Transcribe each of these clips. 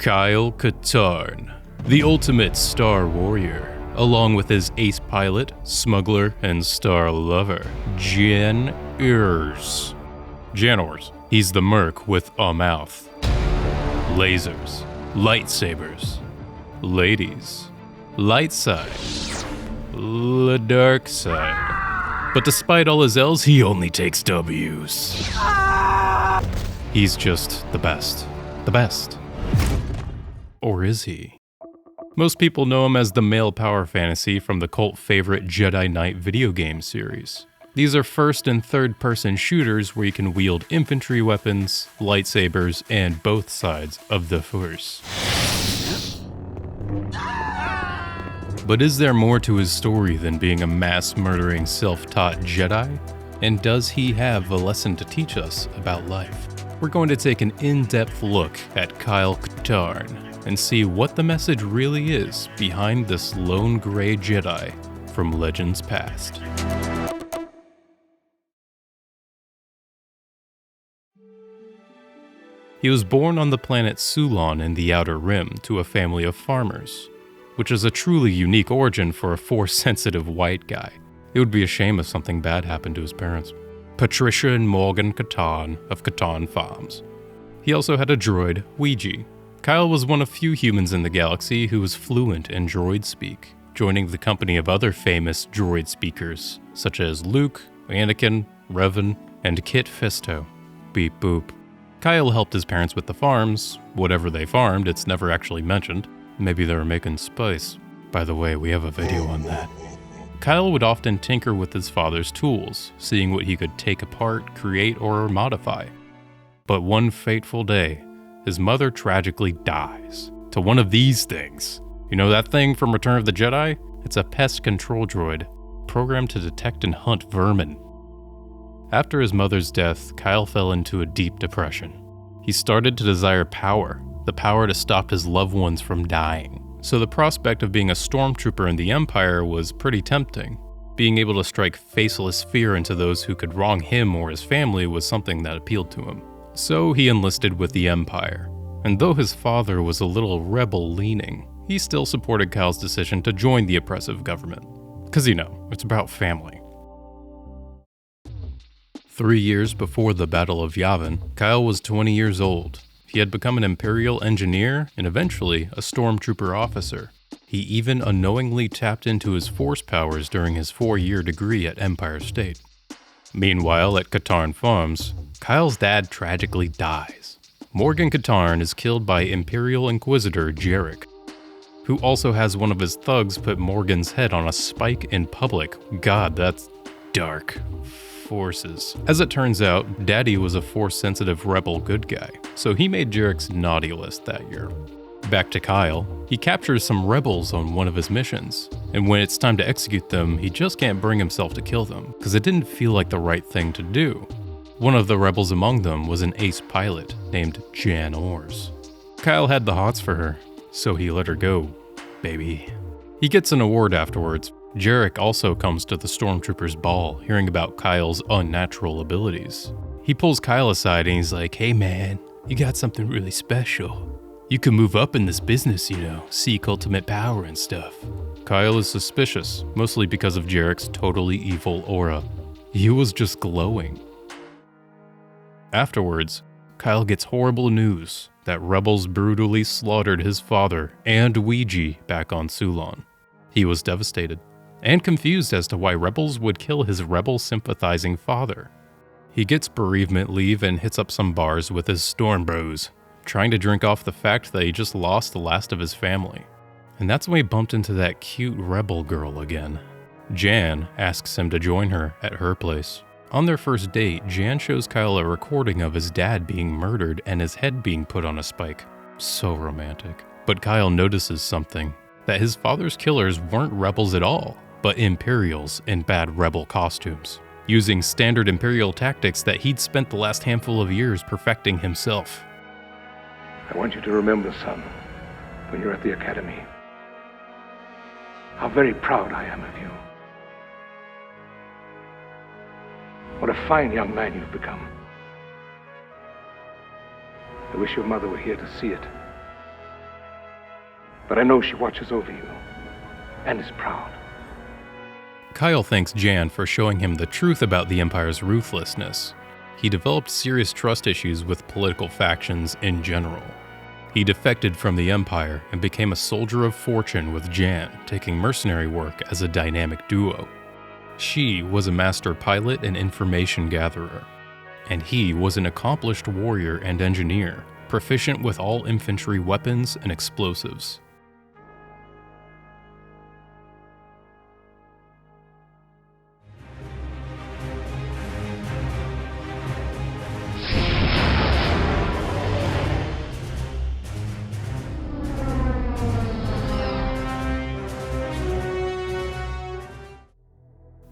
Kyle Katarn, the ultimate Star Warrior, along with his ace pilot, smuggler, and star lover, Jan Urs. Janors. He's the merc with a mouth. Lasers, lightsabers, ladies, light side, the dark side. But despite all his L's, he only takes W's. He's just the best. The best. Or is he? Most people know him as the male power fantasy from the cult favorite Jedi Knight video game series. These are first and third person shooters where you can wield infantry weapons, lightsabers, and both sides of the Force. But is there more to his story than being a mass-murdering, self-taught Jedi? And does he have a lesson to teach us about life? We're going to take an in-depth look at Kyle Katarn and see what the message really is behind this lone gray Jedi from legends past. He was born on the planet Sulon in the Outer Rim to a family of farmers, which is a truly unique origin for a Force-sensitive white guy. It would be a shame if something bad happened to his parents. Patricia and Morgan Katarn of Katarn Farms. He also had a droid, Ouija. Kyle was one of few humans in the galaxy who was fluent in droid speak, joining the company of other famous droid speakers, such as Luke, Anakin, Revan, and Kit Fisto. Beep boop. Kyle helped his parents with the farms. Whatever they farmed, it's never actually mentioned. Maybe they were making spice. By the way, we have a video on that. Kyle would often tinker with his father's tools, seeing what he could take apart, create, or modify. But one fateful day, his mother tragically dies to one of these things. You know that thing from Return of the Jedi? It's a pest control droid, programmed to detect and hunt vermin. After his mother's death, Kyle fell into a deep depression. He started to desire power, the power to stop his loved ones from dying. So the prospect of being a stormtrooper in the Empire was pretty tempting. Being able to strike faceless fear into those who could wrong him or his family was something that appealed to him. So he enlisted with the Empire. And though his father was a little rebel-leaning, he still supported Kyle's decision to join the oppressive government. 'Cause it's about family. 3 years before the Battle of Yavin, Kyle was 20 years old. He had become an Imperial engineer and eventually a stormtrooper officer. He even unknowingly tapped into his Force powers during his 4-year degree at Empire State. Meanwhile, at Katarn Farms, Kyle's dad tragically dies. Morgan Katarn is killed by Imperial Inquisitor Jarek, who also has one of his thugs put Morgan's head on a spike in public. God, that's dark. Forces. As it turns out, Daddy was a Force-sensitive rebel good guy, so he made Jarek's naughty list that year. Back to Kyle, he captures some rebels on one of his missions, and when it's time to execute them, he just can't bring himself to kill them, because it didn't feel like the right thing to do. One of the rebels among them was an ace pilot named Jan Urs. Kyle had the hots for her, so he let her go, baby. He gets an award afterwards. Jarek also comes to the Stormtroopers' ball, hearing about Kyle's unnatural abilities. He pulls Kyle aside and he's like, "Hey man, you got something really special. You can move up in this business, seek ultimate power and stuff." Kyle is suspicious, mostly because of Jarek's totally evil aura. He was just glowing. Afterwards, Kyle gets horrible news that rebels brutally slaughtered his father and Ouija back on Sulon. He was devastated and confused as to why rebels would kill his rebel-sympathizing father. He gets bereavement leave and hits up some bars with his storm bros, trying to drink off the fact that he just lost the last of his family. And that's when he bumped into that cute rebel girl again. Jan asks him to join her at her place. On their first date, Jan shows Kyle a recording of his dad being murdered and his head being put on a spike. So romantic. But Kyle notices something, that his father's killers weren't rebels at all, but Imperials in bad rebel costumes, using standard Imperial tactics that he'd spent the last handful of years perfecting himself. I want you to remember, son, when you're at the Academy, how very proud I am of you. What a fine young man you've become. I wish your mother were here to see it. But I know she watches over you and is proud. Kyle thanks Jan for showing him the truth about the Empire's ruthlessness. He developed serious trust issues with political factions in general. He defected from the Empire and became a soldier of fortune with Jan, taking mercenary work as a dynamic duo. She was a master pilot and information gatherer, and he was an accomplished warrior and engineer, proficient with all infantry weapons and explosives.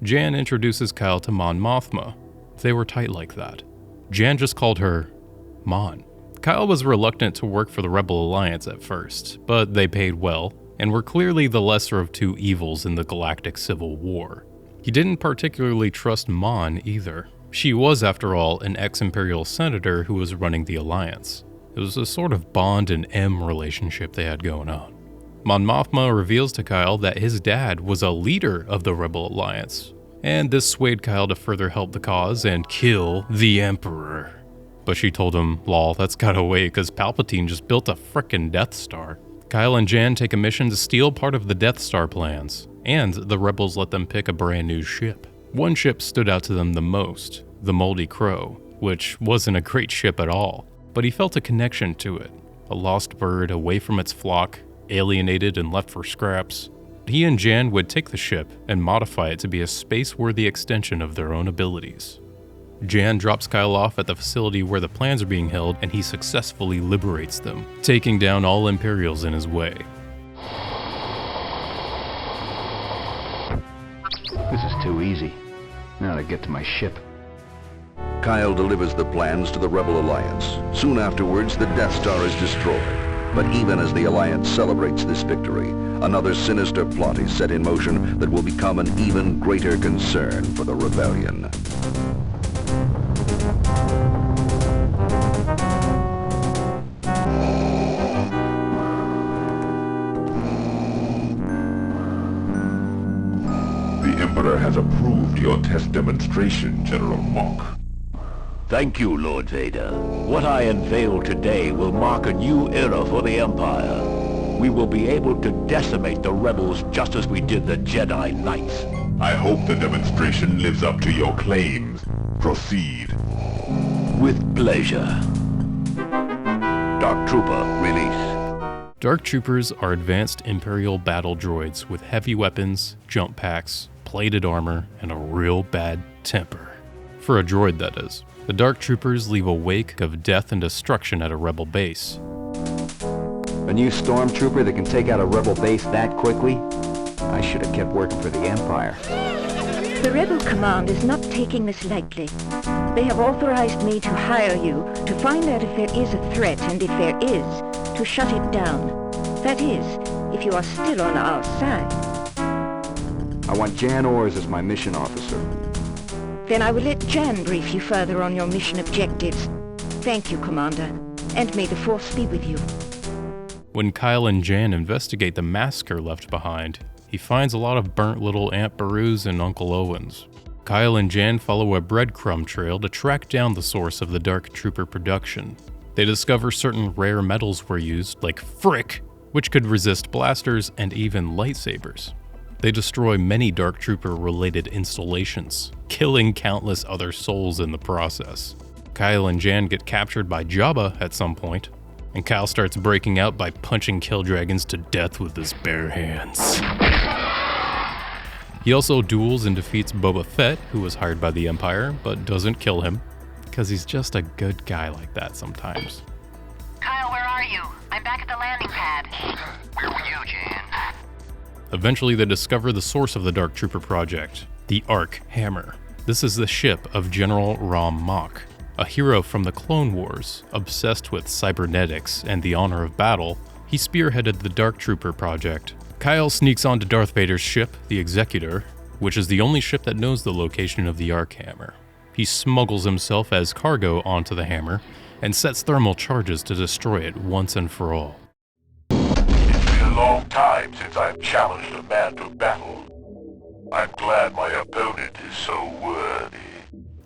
Jan introduces Kyle to Mon Mothma. They were tight like that. Jan just called her Mon. Kyle was reluctant to work for the Rebel Alliance at first, but they paid well, and were clearly the lesser of two evils in the galactic civil war. He didn't particularly trust Mon either. She was, after all, an ex-Imperial senator who was running the Alliance. It was a sort of Bond and M relationship they had going on. Mon Mothma reveals to Kyle that his dad was a leader of the Rebel Alliance, and this swayed Kyle to further help the cause and kill the Emperor. But she told him, lol, that's gotta wait, cause Palpatine just built a frickin' Death Star. Kyle and Jan take a mission to steal part of the Death Star plans, and the rebels let them pick a brand new ship. One ship stood out to them the most, the Moldy Crow, which wasn't a great ship at all, but he felt a connection to it. A lost bird away from its flock, alienated and left for scraps. He and Jan would take the ship and modify it to be a space-worthy extension of their own abilities. Jan drops Kyle off at the facility where the plans are being held, and he successfully liberates them, taking down all Imperials in his way. This is too easy. Now to get to my ship. Kyle delivers the plans to the Rebel Alliance. Soon afterwards, the Death Star is destroyed. But even as the Alliance celebrates this victory, another sinister plot is set in motion that will become an even greater concern for the Rebellion. The Emperor has approved your test demonstration, General Monk. Thank you, Lord Vader. What I unveil today will mark a new era for the Empire. We will be able to decimate the rebels just as we did the Jedi Knights. I hope the demonstration lives up to your claims. Proceed. With pleasure. Dark Trooper, release. Dark Troopers are advanced Imperial battle droids with heavy weapons, jump packs, plated armor, and a real bad temper. For a droid, that is. The Dark Troopers leave a wake of death and destruction at a Rebel base. A new stormtrooper that can take out a Rebel base that quickly? I should have kept working for the Empire. The Rebel Command is not taking this lightly. They have authorized me to hire you to find out if there is a threat, and if there is, to shut it down. That is, if you are still on our side. I want Jan Ors as my mission officer. Then I will let Jan brief you further on your mission objectives. Thank you, Commander, and may the Force be with you. When Kyle and Jan investigate the massacre left behind, he finds a lot of burnt little Aunt Beru's and Uncle Owen's. Kyle and Jan follow a breadcrumb trail to track down the source of the Dark Trooper production. They discover certain rare metals were used, like frick, which could resist blasters and even lightsabers. They destroy many Dark Trooper-related installations, killing countless other souls in the process. Kyle and Jan get captured by Jabba at some point, and Kyle starts breaking out by punching kill dragons to death with his bare hands. He also duels and defeats Boba Fett, who was hired by the Empire, but doesn't kill him, because he's just a good guy like that sometimes. Kyle, where are you? I'm back at the landing pad. Where were you, Jan? Eventually, they discover the source of the Dark Trooper project, the Arc Hammer. This is the ship of General Rom Mak, a hero from the Clone Wars, obsessed with cybernetics and the honor of battle. He spearheaded the Dark Trooper project. Kyle sneaks onto Darth Vader's ship, the Executor, which is the only ship that knows the location of the Arc Hammer. He smuggles himself as cargo onto the hammer and sets thermal charges to destroy it once and for all. Imperial a long time since I've challenged a man to battle. I'm glad my opponent is so worthy.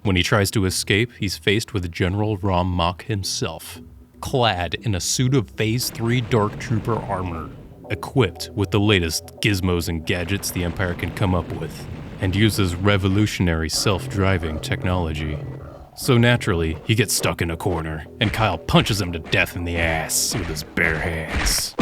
When he tries to escape, he's faced with General Rom Mak himself, clad in a suit of Phase 3 Dark Trooper armor, equipped with the latest gizmos and gadgets the Empire can come up with, and uses revolutionary self-driving technology. So naturally, he gets stuck in a corner, and Kyle punches him to death in the ass with his bare hands.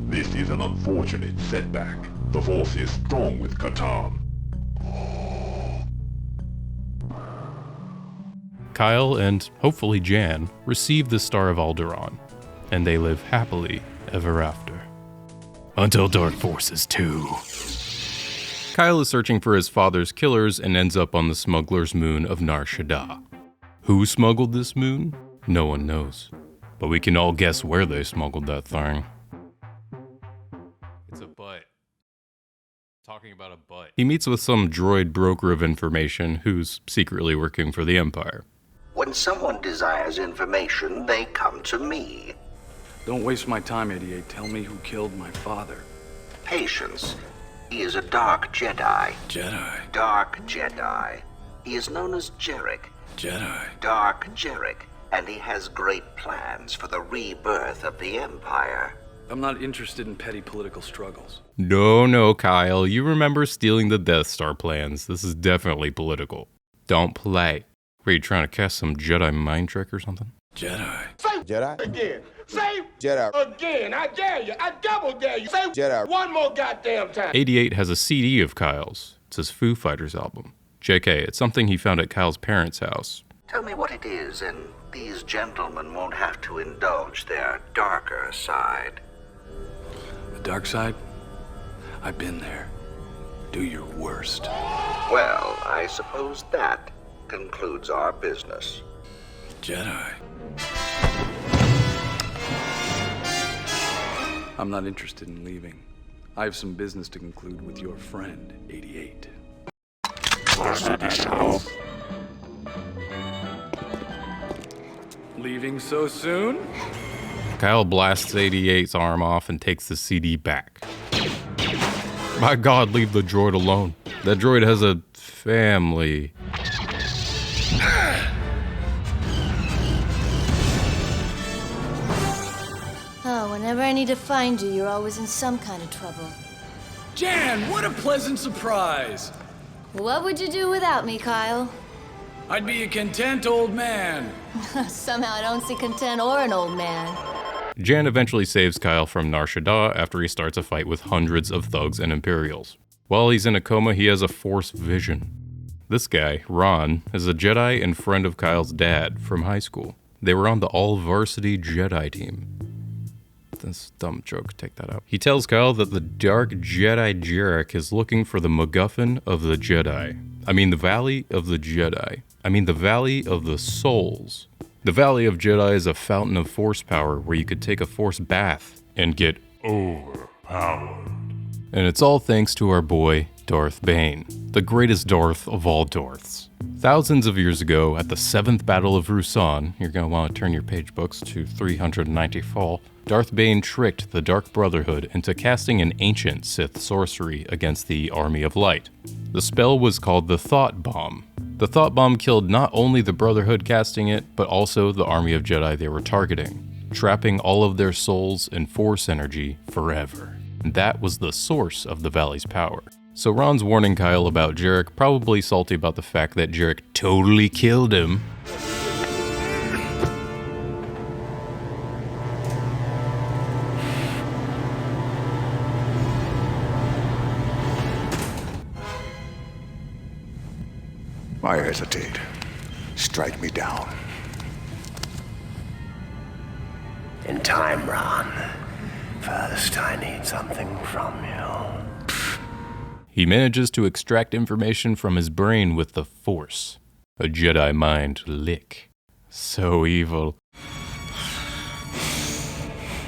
This is an unfortunate setback. The Force is strong with Katarn. Kyle and, hopefully Jan, receive the Star of Alderaan, and they live happily ever after. Until Dark Forces 2. Kyle is searching for his father's killers and ends up on the smuggler's moon of Nar Shaddaa. Who smuggled this moon? No one knows. But we can all guess where they smuggled that thing. It's a butt. Talking about a butt. He meets with some droid broker of information who's secretly working for the Empire. When someone desires information, they come to me. Don't waste my time, 88. Tell me who killed my father. Patience. He is a dark Jedi. Jedi. Dark Jedi. He is known as Jarek. Jedi. Dark Jarek. And he has great plans for the rebirth of the Empire. I'm not interested in petty political struggles. No, Kyle. You remember stealing the Death Star plans. This is definitely political. Don't play. Were you trying to cast some Jedi mind trick or something? Jedi. Say Jedi again. Say Jedi again. I dare you. I double dare you. Say Jedi one more goddamn time. 88 has a CD of Kyle's. It's his Foo Fighters album. JK, it's something he found at Kyle's parents' house. Tell me what it is, and these gentlemen won't have to indulge their darker side. The dark side? I've been there. Do your worst. Well, I suppose that concludes our business. Jedi. I'm not interested in leaving. I have some business to conclude with your friend, 88. Leaving so soon? Kyle blasts 88's arm off and takes the CD back. My God, leave the droid alone. That droid has a family. Oh, whenever I need to find you, you're always in some kind of trouble. Jan, what a pleasant surprise! What would you do without me, Kyle? I'd be a content old man. Somehow I don't see content or an old man. Jan eventually saves Kyle from Nar Shaddaa after he starts a fight with hundreds of thugs and Imperials. While he's in a coma, he has a Force vision. This guy, Ron, is a Jedi and friend of Kyle's dad from high school. They were on the all-varsity Jedi team. This dumb joke, take that out. He tells Kyle that the Dark Jedi Jarek is looking for the MacGuffin of the Jedi. I mean the Valley of the Jedi. I mean the Valley of the Souls. The Valley of Jedi is a fountain of Force power where you could take a Force bath and get overpowered. And it's all thanks to our boy, Darth Bane, the greatest Darth of all Darths. Thousands of years ago, at the 7th Battle of Ruusan, you're going to want to turn your page books to 394, Darth Bane tricked the Dark Brotherhood into casting an ancient Sith sorcery against the Army of Light. The spell was called the Thought Bomb. The Thought Bomb killed not only the Brotherhood casting it, but also the army of Jedi they were targeting, trapping all of their souls and Force energy forever. And that was the source of the Valley's power. So Ron's warning Kyle about Jarek, probably salty about the fact that Jarek totally killed him. Why hesitate? Strike me down. In time, Ron. First, I need something from you. He manages to extract information from his brain with the Force. A Jedi mind lick. So evil.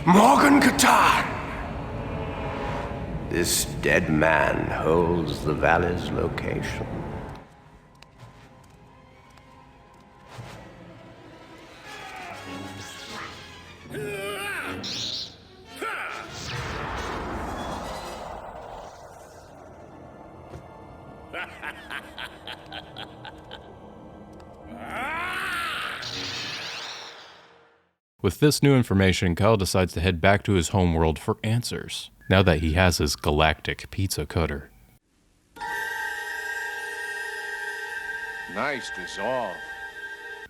Morgan Katarn! This dead man holds the valley's location. With this new information, Kyle decides to head back to his homeworld for answers, now that he has his galactic pizza cutter. Nice dissolve.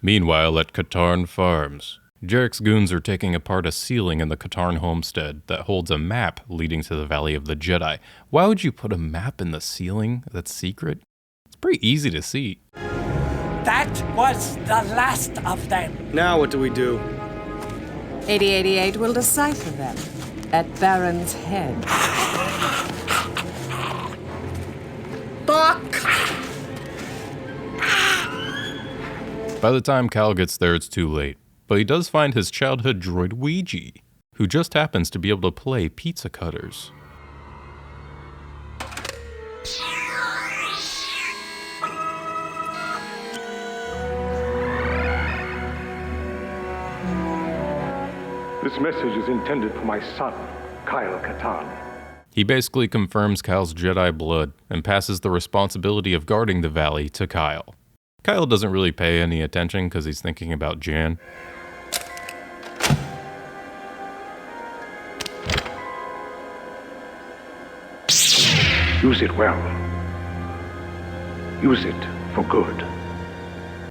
Meanwhile, at Katarn Farms, Jarek's goons are taking apart a ceiling in the Katarn homestead that holds a map leading to the Valley of the Jedi. Why would you put a map in the ceiling that's secret? It's pretty easy to see. That was the last of them. Now what do we do? 8088 will decipher them at Baron's Head. Buck! By the time Cal gets there, it's too late. But he does find his childhood droid Ouija, who just happens to be able to play pizza cutters. This message is intended for my son, Kyle Katarn. He basically confirms Kyle's Jedi blood and passes the responsibility of guarding the valley to Kyle. Kyle doesn't really pay any attention because he's thinking about Jan. Use it well. Use it for good.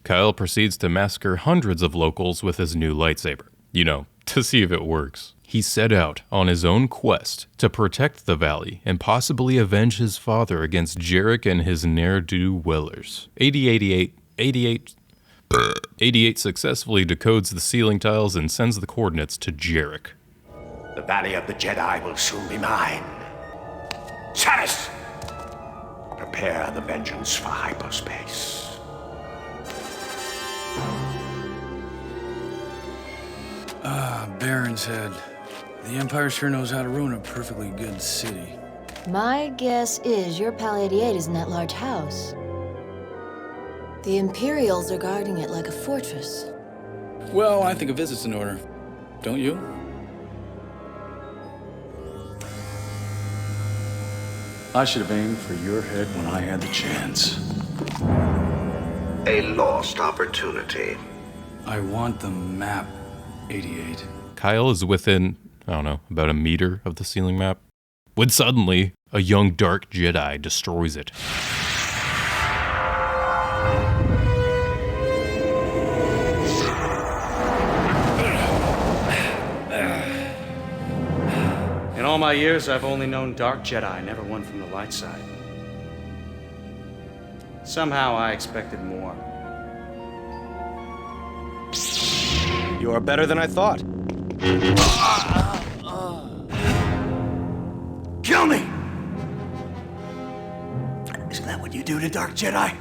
Kyle proceeds to massacre hundreds of locals with his new lightsaber. You know, to see if it works. He set out on his own quest to protect the valley and possibly avenge his father against Jarek and his ne'er-do-wellers. 88 successfully decodes the ceiling tiles and sends the coordinates to Jarek. The Valley of the Jedi will soon be mine. Saris! Prepare the vengeance for hyperspace. Baron's Head. The Empire sure knows how to ruin a perfectly good city. My guess is your Pal 88 is in that large house. The Imperials are guarding it like a fortress. Well, I think a visit's in order. Don't you? I should have aimed for your head when I had the chance. A lost opportunity. I want the map, 88. Kyle is within, I don't know, about a meter of the ceiling map, when suddenly a young dark Jedi destroys it. In all my years, I've only known dark Jedi, never one from the light side. Somehow I expected more. You are better than I thought. Kill me! Isn't that what you do to dark Jedi?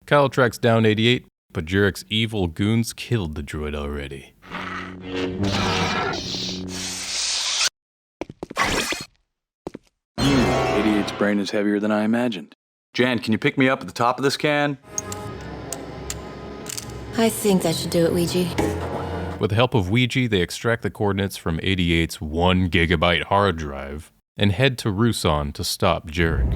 Kyle tracks down 88, but Jarek's evil goons killed the droid already. 88's brain is heavier than I imagined. Jan, can you pick me up at the top of this can? I think that should do it, Ouija. With the help of Ouija, they extract the coordinates from 88's 1 gigabyte hard drive and head to Ruusan to stop Jarek.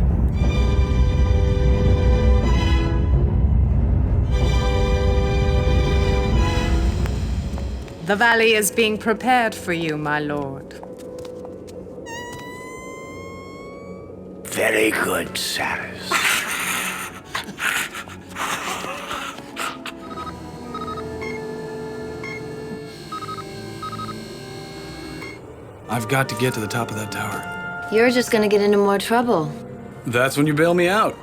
The valley is being prepared for you, my lord. Very good, Saris. I've got to get to the top of that tower. You're just gonna get into more trouble. That's when you bail me out.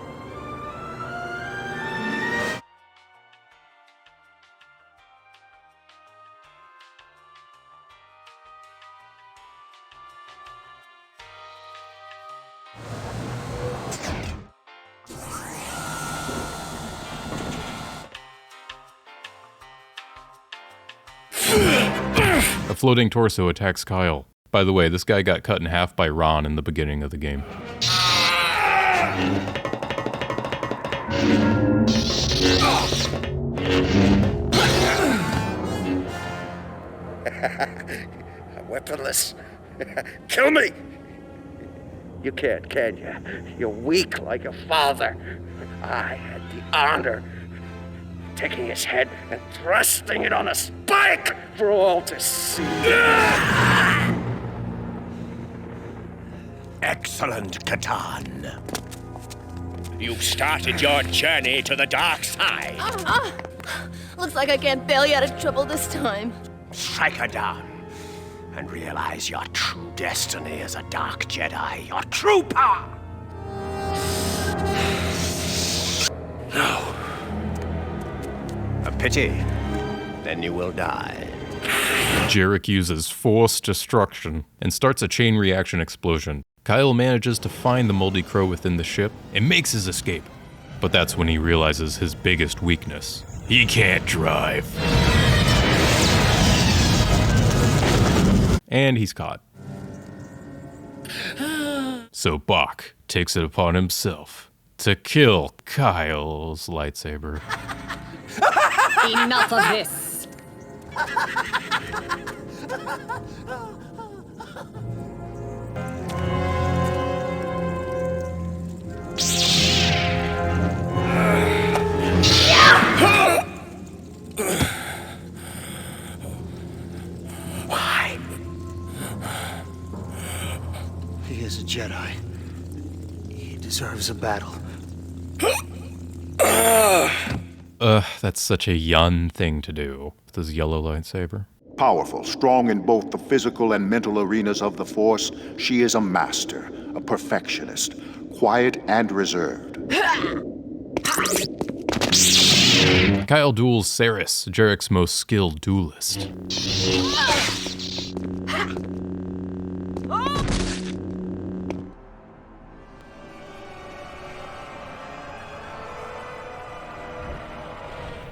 A floating torso attacks Kyle. By the way, this guy got cut in half by Ron in the beginning of the game. Weaponless. Kill me! You can't, can you? You're weak like your father. I had the honor of taking his head and thrusting it on a spike for all to see. Excellent, Katarn. You've started your journey to the dark side. Looks like I can't bail you out of trouble this time. Strike her down and realize your true destiny as a dark Jedi, your true power. No. A pity. Then you will die. Jarek uses force destruction and starts a chain reaction explosion. Kyle manages to find the moldy crow within the ship and makes his escape. But that's when he realizes his biggest weakness. He can't drive. And he's caught. So Bach takes it upon himself to kill Kyle's lightsaber. Enough of this! Why? He is a Jedi. He deserves a battle. That's such a Yun thing to do with his yellow lightsaber. Powerful, strong in both the physical and mental arenas of the Force, she is a master, a perfectionist, quiet and reserved. Kyle duels Saris, Jarek's most skilled duelist.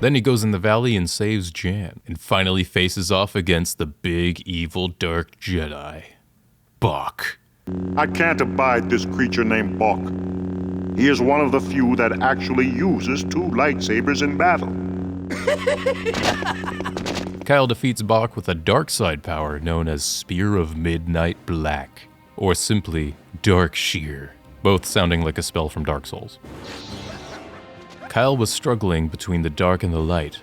Then he goes in the valley and saves Jan, and finally faces off against the big, evil, dark Jedi, Bach. I can't abide this creature named Bok. He is one of the few that actually uses two lightsabers in battle. Kyle defeats Bach with a dark side power known as Spear of Midnight Black, or simply Dark Shear, both sounding like a spell from Dark Souls. Kyle was struggling between the dark and the light.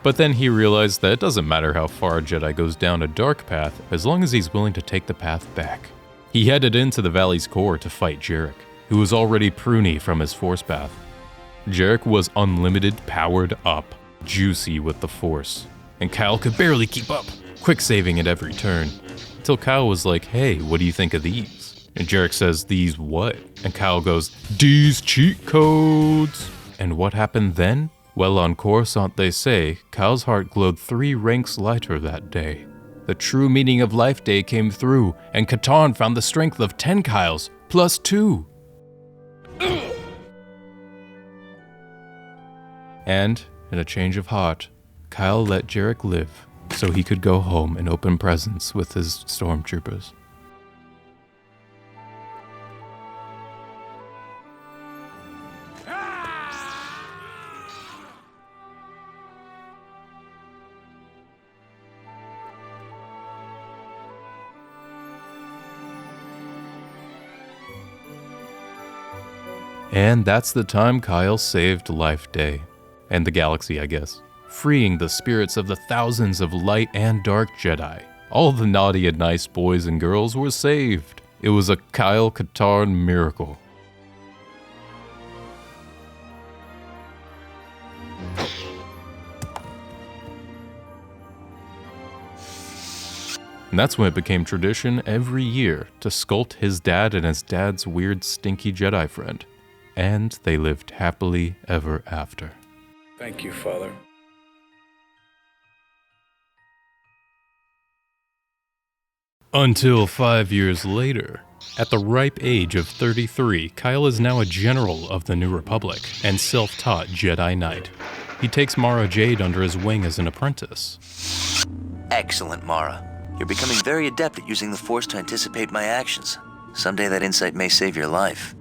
But then he realized that it doesn't matter how far a Jedi goes down a dark path as long as he's willing to take the path back. He headed into the valley's core to fight Jarek, who was already pruny from his Force path. Jarek was unlimited, powered up, juicy with the Force, and Kyle could barely keep up, quick saving at every turn, until Kyle was like, "Hey, what do you think of these?" And Jarek says, "These what?" And Kyle goes, "These cheat codes!" And what happened then? Well, on Coruscant they say, Kyle's heart glowed 3 ranks lighter that day. The true meaning of Life Day came through, and Katarn found the strength of 10 Kyles, plus 2. And, in a change of heart, Kyle let Jarek live, so he could go home and open presents with his stormtroopers. And that's the time Kyle saved Life Day. And the galaxy, I guess. Freeing the spirits of the thousands of light and dark Jedi. All the naughty and nice boys and girls were saved. It was a Kyle Katarn miracle. And that's when it became tradition every year to sculpt his dad and his dad's weird, stinky Jedi friend. And they lived happily ever after. Thank you, Father. Until 5 years later. At the ripe age of 33, Kyle is now a general of the New Republic and self-taught Jedi Knight. He takes Mara Jade under his wing as an apprentice. Excellent, Mara. You're becoming very adept at using the Force to anticipate my actions. Someday that insight may save your life.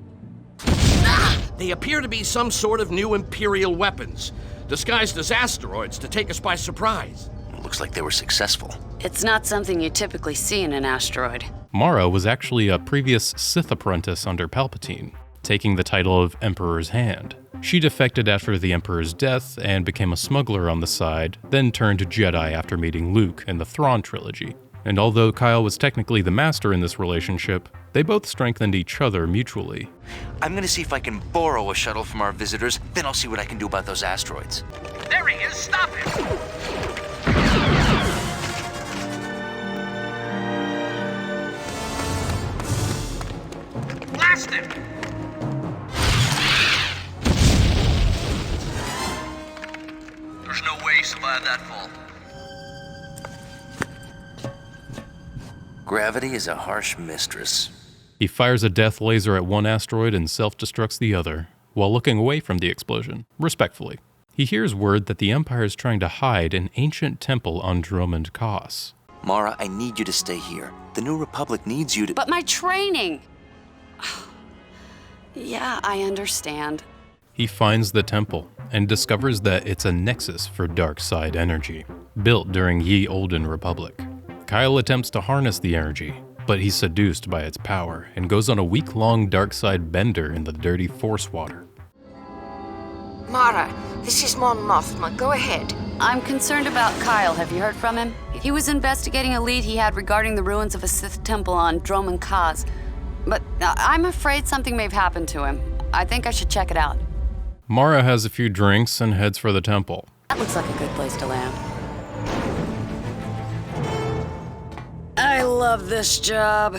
They appear to be some sort of new Imperial weapons, disguised as asteroids to take us by surprise. Looks like they were successful. It's not something you typically see in an asteroid. Mara was actually a previous Sith apprentice under Palpatine, taking the title of Emperor's Hand. She defected after the Emperor's death and became a smuggler on the side, then turned Jedi after meeting Luke in the Thrawn trilogy. And although Kyle was technically the master in this relationship, they both strengthened each other mutually. I'm gonna see if I can borrow a shuttle from our visitors, then I'll see what I can do about those asteroids. There he is! Stop him! Blast him! There's no way he survived that fall. Gravity is a harsh mistress. He fires a death laser at one asteroid and self-destructs the other, while looking away from the explosion, respectfully. He hears word that the Empire is trying to hide an ancient temple on Dromund Kaas. Mara, I need you to stay here. The New Republic needs you to— But my training! Yeah, I understand. He finds the temple and discovers that it's a nexus for dark side energy, built during Ye Olden Republic. Kyle attempts to harness the energy, but he's seduced by its power and goes on a week-long dark side bender in the dirty Force water. Mara, this is Mon Mothma. Go ahead. I'm concerned about Kyle. Have you heard from him? He was investigating a lead he had regarding the ruins of a Sith temple on Dromund Kaas. But I'm afraid something may have happened to him. I think I should check it out. Mara has a few drinks and heads for the temple. That looks like a good place to land. I love this job.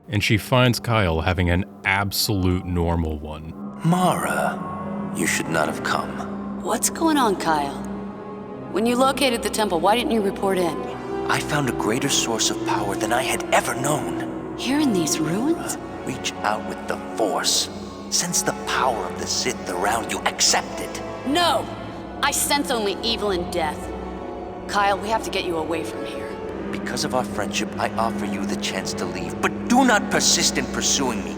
And she finds Kyle having an absolute normal one. Mara, you should not have come. What's going on, Kyle? When you located the temple, why didn't you report in? I found a greater source of power than I had ever known. Here in these ruins? Reach out with the Force. Sense the power of the Sith around you. Accept it. No! I sense only evil and death. Kyle, we have to get you away from here. Because of our friendship, I offer you the chance to leave, but do not persist in pursuing me.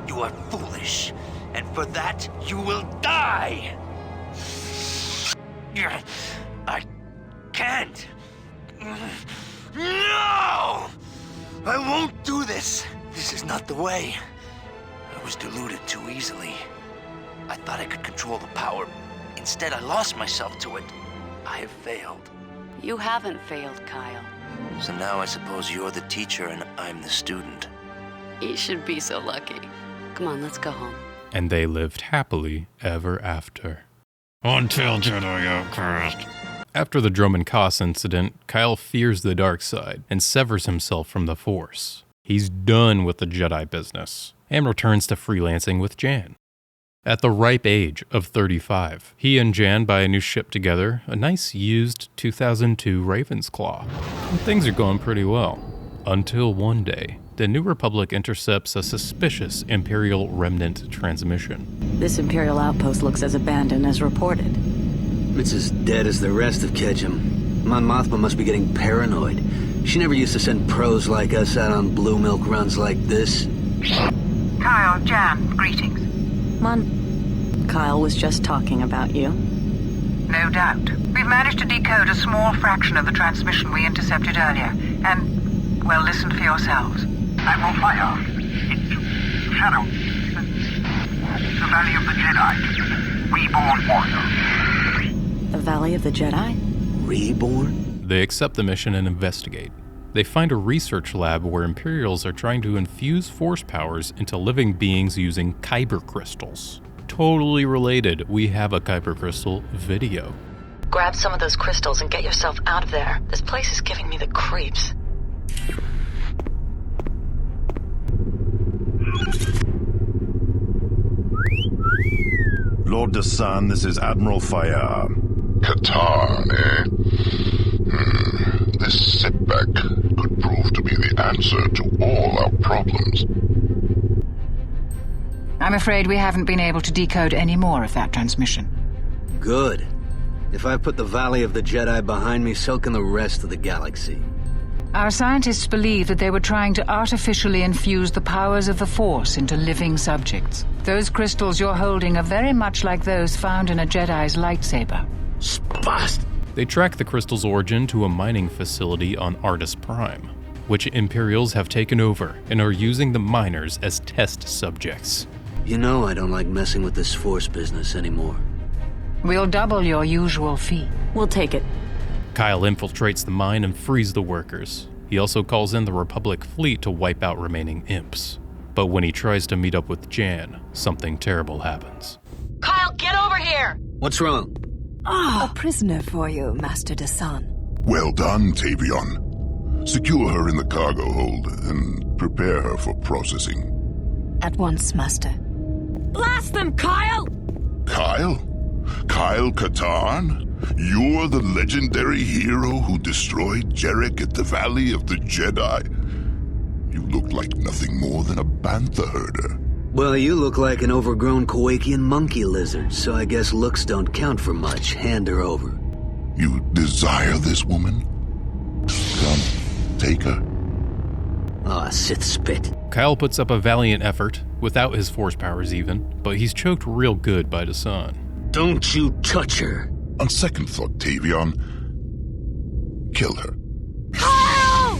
You are foolish, and for that, you will die! I can't. No! I won't do this. This is not the way. I was deluded too easily. I thought I could control the power. Instead, I lost myself to it. I have failed. You haven't failed, Kyle. So now I suppose you're the teacher and I'm the student. You should be so lucky. Come on, let's go home. And they lived happily ever after. Until Jedi Outcast. After the Dromund Kaas incident, Kyle fears the dark side and severs himself from the Force. He's done with the Jedi business and returns to freelancing with Jan. At the ripe age of 35, he and Jan buy a new ship together, a nice used 2002 Ravensclaw. And things are going pretty well. Until one day, the New Republic intercepts a suspicious Imperial Remnant transmission. This Imperial outpost looks as abandoned as reported. It's as dead as the rest of Ketchum. Mon Mothma must be getting paranoid. She never used to send pros like us out on blue milk runs like this. Kyle, Jan, greetings. Kyle was just talking about you. No doubt. We've managed to decode a small fraction of the transmission we intercepted earlier, and, well, listen for yourselves. Admiral Fire, it's Shadow. The Valley of the Jedi. Reborn Warrior. The Valley of the Jedi? Reborn? They accept the mission and investigate. They find a research lab where Imperials are trying to infuse Force powers into living beings using Kyber crystals. Totally related, we have a Kyber crystal video. Grab some of those crystals and get yourself out of there. This place is giving me the creeps. Lord Desan, this is Admiral Fire. Katarn, eh? This setback could prove to be the answer to all our problems. I'm afraid we haven't been able to decode any more of that transmission. Good. If I put the Valley of the Jedi behind me, so can the rest of the galaxy. Our scientists believe that they were trying to artificially infuse the powers of the Force into living subjects. Those crystals you're holding are very much like those found in a Jedi's lightsaber. Spast! They track the crystal's origin to a mining facility on Artus Prime, which Imperials have taken over and are using the miners as test subjects. You know I don't like messing with this Force business anymore. We'll double your usual fee. We'll take it. Kyle infiltrates the mine and frees the workers. He also calls in the Republic fleet to wipe out remaining imps. But when he tries to meet up with Jan, something terrible happens. Kyle, get over here! What's wrong? A prisoner for you, Master Dasan. Well done, Tavion. Secure her in the cargo hold and prepare her for processing. At once, Master. Blast them, Kyle! Kyle? Kyle Katarn? You're the legendary hero who destroyed Jarek at the Valley of the Jedi? You look like nothing more than a bantha herder. Well, you look like an overgrown Kowakian monkey lizard, so I guess looks don't count for much. Hand her over. You desire this woman? Come, take her. Ah, Sith spit. Kyle puts up a valiant effort, without his Force powers even, but he's choked real good by Dasan. Don't you touch her. On second thought, Tavion, kill her. Kyle!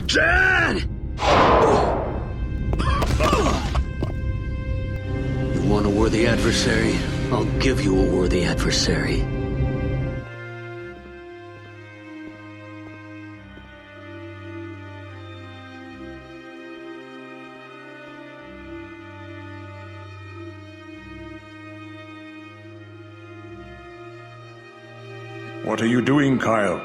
Jan! You want a worthy adversary? I'll give you a worthy adversary. What are you doing, Kyle?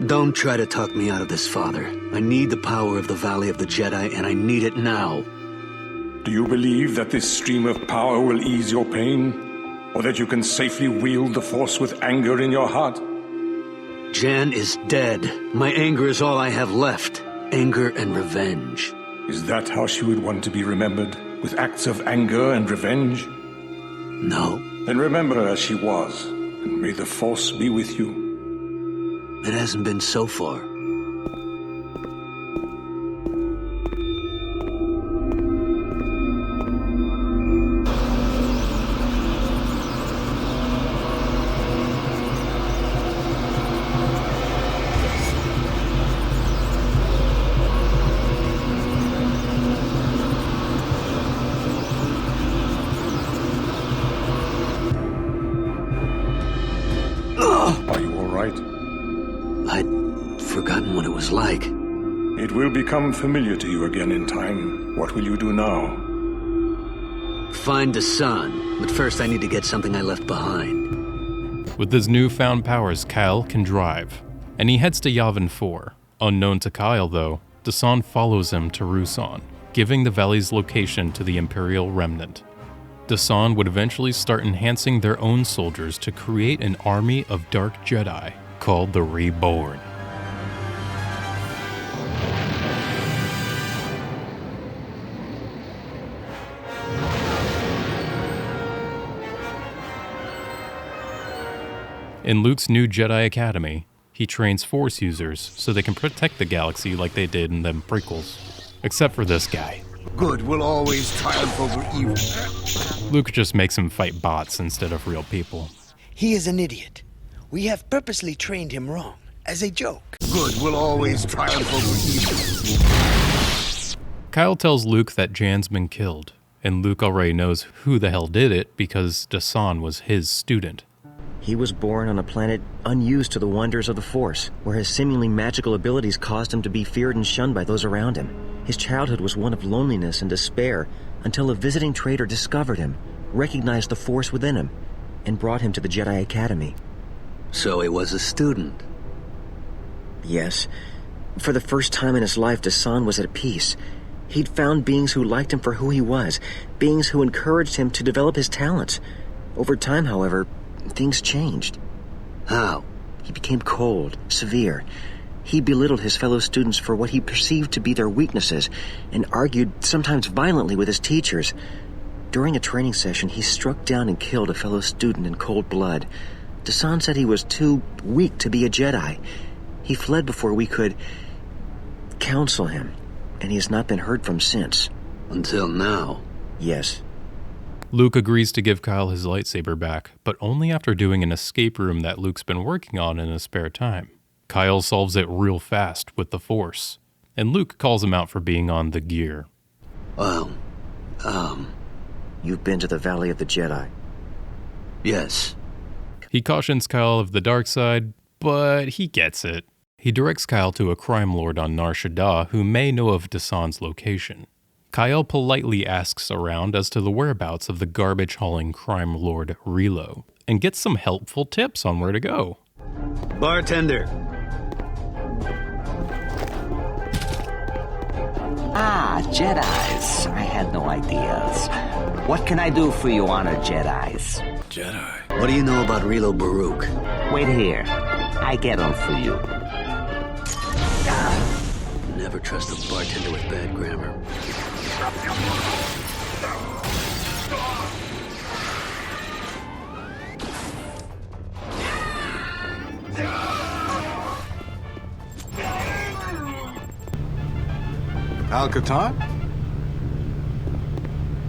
Don't try to talk me out of this, Father. I need the power of the Valley of the Jedi, and I need it now. Do you believe that this stream of power will ease your pain? Or that you can safely wield the Force with anger in your heart? Jan is dead. My anger is all I have left. Anger and revenge. Is that how she would want to be remembered? With acts of anger and revenge? No. Then remember her as she was. And may the Force be with you. It hasn't been so far. Are you all right? I'd forgotten what it was like. It will become familiar to you again in time. What will you do now? Find Dasan, but first I need to get something I left behind. With his newfound powers, Kyle can drive, and he heads to Yavin 4. Unknown to Kyle, though, Dasan follows him to Ruusan, giving the valley's location to the Imperial Remnant. Dasan would eventually start enhancing their own soldiers to create an army of dark Jedi called the Reborn. In Luke's new Jedi Academy, he trains Force users so they can protect the galaxy like they did in them prequels. Except for this guy. Good will always triumph over evil. Luke just makes him fight bots instead of real people. He is an idiot. We have purposely trained him wrong, as a joke. Good will always triumph over evil. Kyle tells Luke that Jan's been killed, and Luke already knows who the hell did it because Dasan was his student. He was born on a planet unused to the wonders of the Force, where his seemingly magical abilities caused him to be feared and shunned by those around him. His childhood was one of loneliness and despair until a visiting trader discovered him, recognized the Force within him, and brought him to the Jedi Academy. So he was a student? Yes. For the first time in his life, Dasan was at peace. He'd found beings who liked him for who he was, beings who encouraged him to develop his talents. Over time, however, things changed. How? He became cold, severe. He belittled his fellow students for what he perceived to be their weaknesses and argued, sometimes violently, with his teachers. During a training session, he struck down and killed a fellow student in cold blood. Dasan said he was too weak to be a Jedi. He fled before we could counsel him, and he has not been heard from since. Until now? Yes. Luke agrees to give Kyle his lightsaber back, but only after doing an escape room that Luke's been working on in his spare time. Kyle solves it real fast with the Force, and Luke calls him out for being on the gear. You've been to the Valley of the Jedi? Yes. He cautions Kyle of the dark side, but he gets it. He directs Kyle to a crime lord on Nar Shaddaa who may know of Dasan's location. Kyle politely asks around as to the whereabouts of the garbage-hauling crime lord Relo, and gets some helpful tips on where to go. Bartender. Jedis. I had no ideas. What can I do for you, honored Jedis? Jedi. What do you know about Relo Baruch? Wait here. I get them for you. Never trust a bartender with bad grammar. Katarn?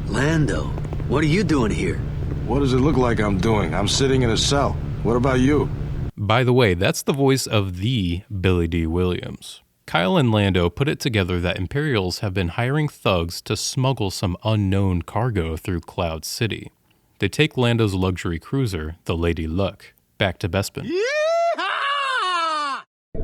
Lando, what are you doing here? What does it look like I'm doing? I'm sitting in a cell. What about you? By the way, that's the voice of the Billy D. Williams. Kyle and Lando put it together that Imperials have been hiring thugs to smuggle some unknown cargo through Cloud City. They take Lando's luxury cruiser, the Lady Luck, back to Bespin.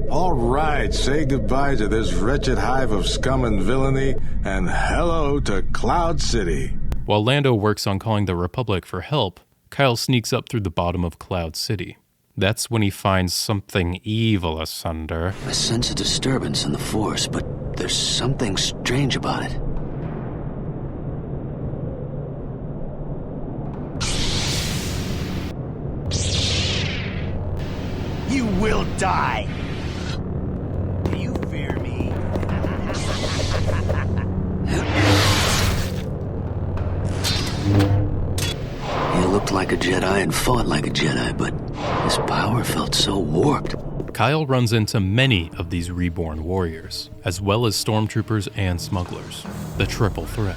All right, say goodbye to this wretched hive of scum and villainy, and hello to Cloud City. While Lando works on calling the Republic for help, Kyle sneaks up through the bottom of Cloud City. That's when he finds something evil asunder. I sense a disturbance in the Force, but there's something strange about it. You will die! Do you fear me? He looked like a Jedi and fought like a Jedi, but his power felt so warped. Kyle runs into many of these reborn warriors, as well as stormtroopers and smugglers. The triple threat.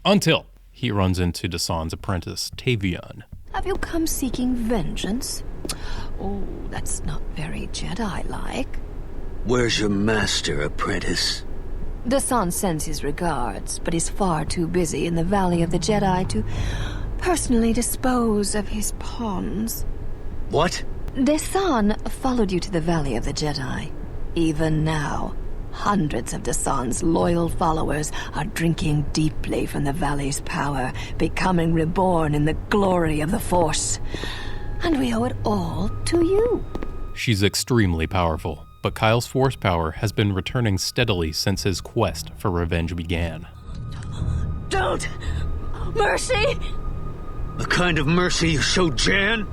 Until he runs into Dasan's apprentice, Tavion. Have you come seeking vengeance? Oh, that's not very Jedi-like. Where's your master, apprentice? Dasan sends his regards, but is far too busy in the Valley of the Jedi to personally dispose of his pawns. What? Dasan followed you to the Valley of the Jedi. Even now, hundreds of Dasan's loyal followers are drinking deeply from the Valley's power, becoming reborn in the glory of the Force. And we owe it all to you. She's extremely powerful, but Kyle's Force power has been returning steadily since his quest for revenge began. Don't! Mercy! The kind of mercy you showed Jan?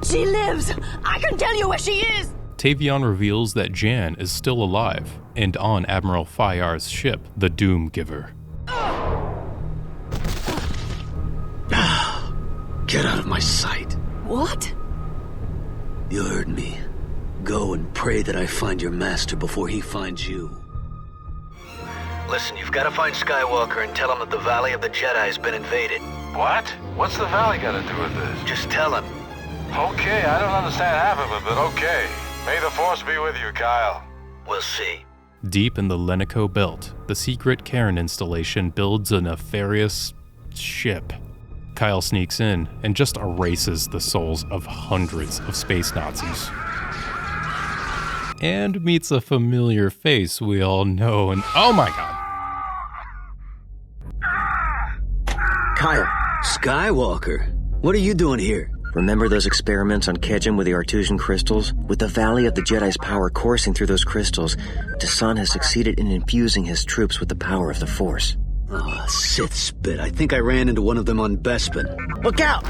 She lives! I can tell you where she is! Tavion reveals that Jan is still alive and on Admiral Fayar's ship, the Doom Giver. Get out of my sight. What? You heard me. Go and pray that I find your master before he finds you. Listen, you've got to find Skywalker and tell him that the Valley of the Jedi has been invaded. What? What's the Valley got to do with this? Just tell him. Okay, I don't understand half of it, but okay. May the Force be with you, Kyle. We'll see. Deep in the Lenico Belt, the secret Katarn installation builds a nefarious ship. Kyle sneaks in and just erases the souls of hundreds of space Nazis. And meets a familiar face we all know, and oh my god. Kyle, Skywalker, what are you doing here? Remember those experiments on Kejim with the Artusian crystals? With the Valley of the Jedi's power coursing through those crystals, Dasan has succeeded in infusing his troops with the power of the Force. Oh, Sith spit. I think I ran into one of them on Bespin. Look out!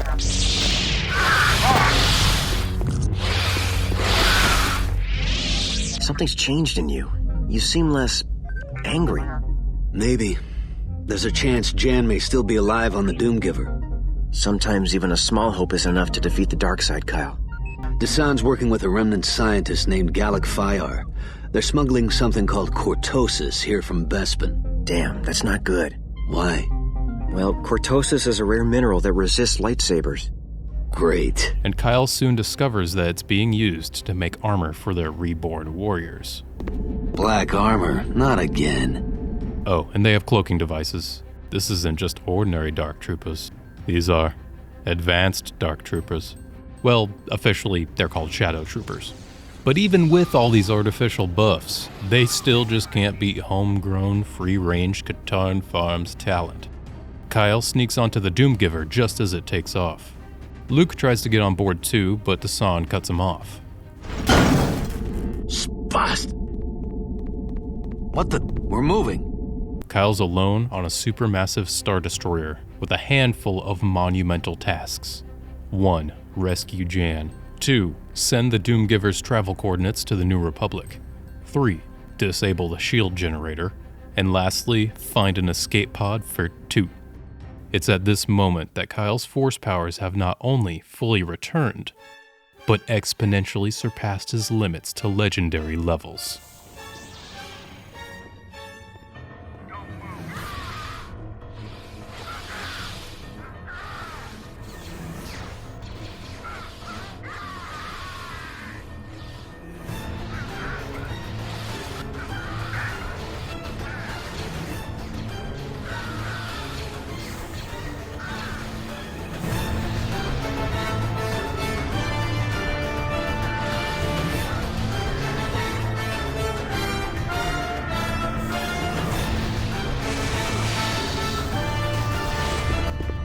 Something's changed in you. You seem less angry. Maybe. There's a chance Jan may still be alive on the Doomgiver. Sometimes even a small hope is enough to defeat the dark side, Kyle. Desan's working with a remnant scientist named Galak Fyar. They're smuggling something called cortosis here from Bespin. Damn, that's not good. Why? Well, cortosis is a rare mineral that resists lightsabers. Great. And Kyle soon discovers that it's being used to make armor for their reborn warriors. Black armor? Not again. Oh, and they have cloaking devices. This isn't just ordinary Dark Troopers. These are advanced Dark Troopers. Well, officially, they're called Shadow Troopers. But even with all these artificial buffs, they still just can't beat homegrown, free-range Katarn Farms talent. Kyle sneaks onto the Doomgiver just as it takes off. Luke tries to get on board too, but Desan cuts him off. Spast! What the? We're moving. Kyle's alone on a supermassive Star Destroyer with a handful of monumental tasks. 1. Rescue Jan. 2. Send the Doomgiver's travel coordinates to the New Republic. 3. Disable the shield generator. And lastly, find an escape pod for Toot. It's at this moment that Kyle's force powers have not only fully returned, but exponentially surpassed his limits to legendary levels.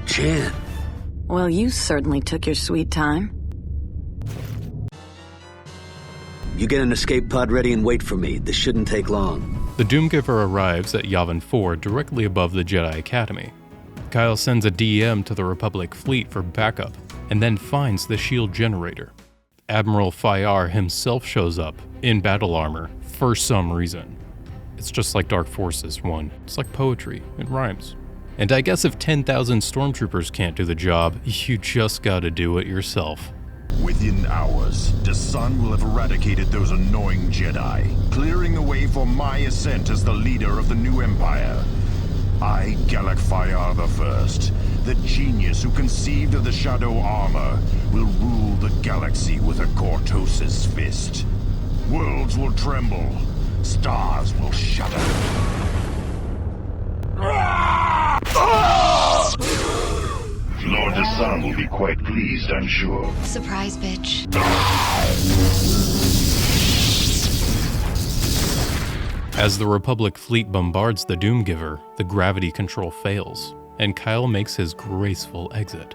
Jan. Well, you certainly took your sweet time. You get an escape pod ready and wait for me. This shouldn't take long. The Doomgiver arrives at Yavin 4 directly above the Jedi Academy. Kyle sends a DM to the Republic fleet for backup, and then finds the shield generator. Admiral Fyar himself shows up, in battle armor, for some reason. It's just like Dark Forces 1. It's like poetry. It rhymes. And I guess if 10,000 stormtroopers can't do the job, you just gotta do it yourself. Within hours, Desan will have eradicated those annoying Jedi, clearing the way for my ascent as the leader of the new Empire. I, Galak Fyar I, the genius who conceived of the Shadow Armor, will rule the galaxy with a cortosis fist. Worlds will tremble, stars will shudder. Lord Desan will be quite pleased, I'm sure. Surprise, bitch. As the Republic fleet bombards the Doomgiver, the gravity control fails, and Kyle makes his graceful exit.